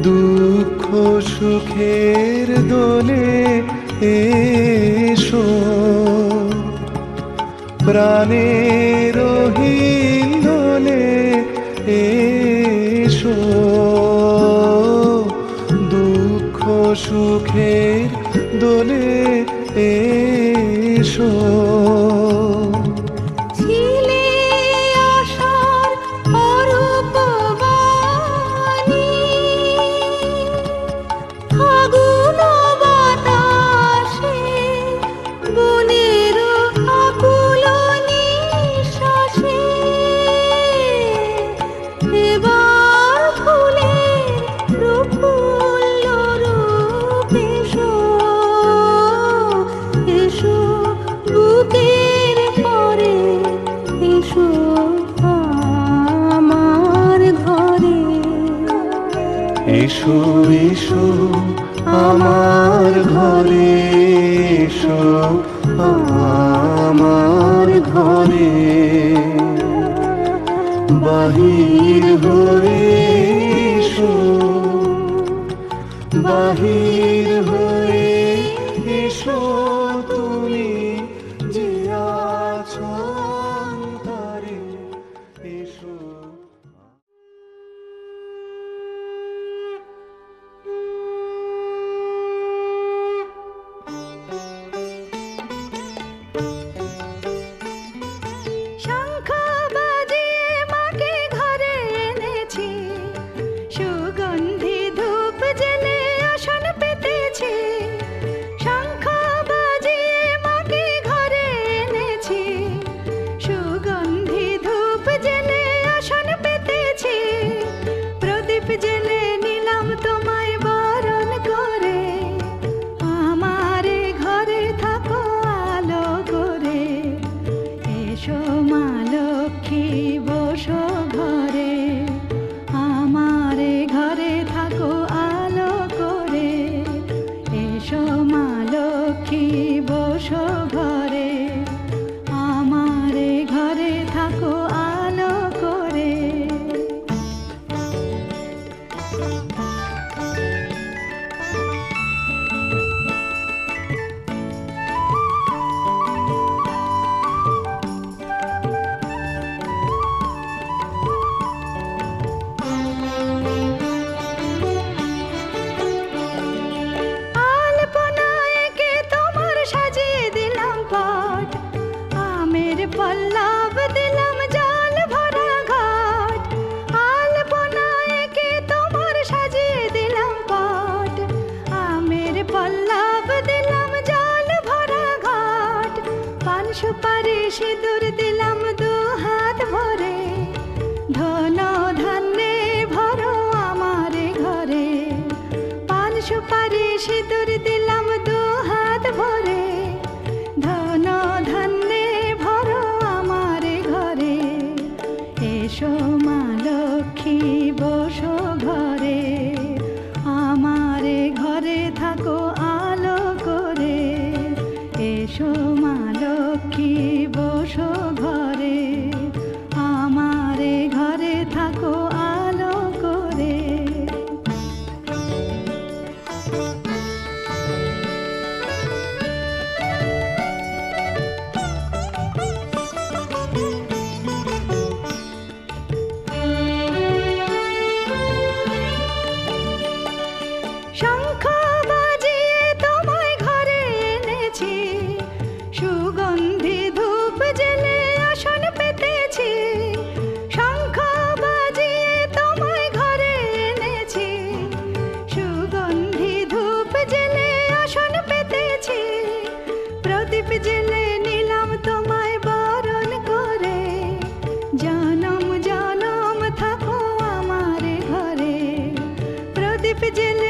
দুঃখ সুখের দোলে এসো, প্রাণের হিন্দোলে এসো, দুঃখ সুখের দোলে এসো। ছিলে আশার অরূপ বাণী, এসো এসো আমার ঘরে, এসো আমার ঘরে, বাহির হয়ে এসো, বাহির হয়ে এসো তুমি যে আছো অন্তরে, এসো। শঙ্খ বাজিয়ে মাকে ঘরে এনেছি, সুগন্ধি ধূপ জেলে আসন পেতেছি। শঙ্খ বাজিয়ে মাকে ঘরে এনেছি, সুগন্ধি ধূপ জেলে আসন পেতেছি। প্রদীপ জেলে নিলাম তোমায় বরণ করে, আমারে ঘরে থাকো আলো করে। এসো মা লক্ষ্মী বসো ঘরে, আমারে ঘরে থাকো আলো করে। এসো মা লক্ষ্মী বসো ঘরে, আমারে ঘরে থাকো আলো করে। আলপনায় এঁকে তোমার সাজিয়ে দিলাম পট, আমের পল্লব দিলাম জল ভরা ঘট। আলপনায় এঁকে তোমার সাজিয়ে দিলাম পট, আমের পল্লব দিলাম জল ভরা ঘট। পান সুপারি সিঁদুর দিলাম দু হাত ভরে, ধন ধান্যে ভরো আমারে ঘরে। পান সুপারি সিঁদুর দিলাম দু হাত ভরে, ধন ধান্যে ভরো আমারে ঘরে। এসো মা লক্ষ্মী বসো ঘরে, আমারে ঘরে থাকো আলো করে। এসো মা লক্ষ্মী বসো ঘরে, আমারে ঘরে থাকো আলো করে। শঙ্খ বাজিয়ে তোমায় ঘরে এনেছি, সুগন্ধি ধূপ জেলে আসন পেতেছি। শঙ্খ বাজিয়ে তোমায় ঘরে এনেছি, সুগন্ধি ধূপ জেলে আসন পেতেছি। প্রদীপ জেলে নিলাম তোমায় বরণ করে, জনম জনম থাকো আমারে ঘরে। প্রদীপ জেলে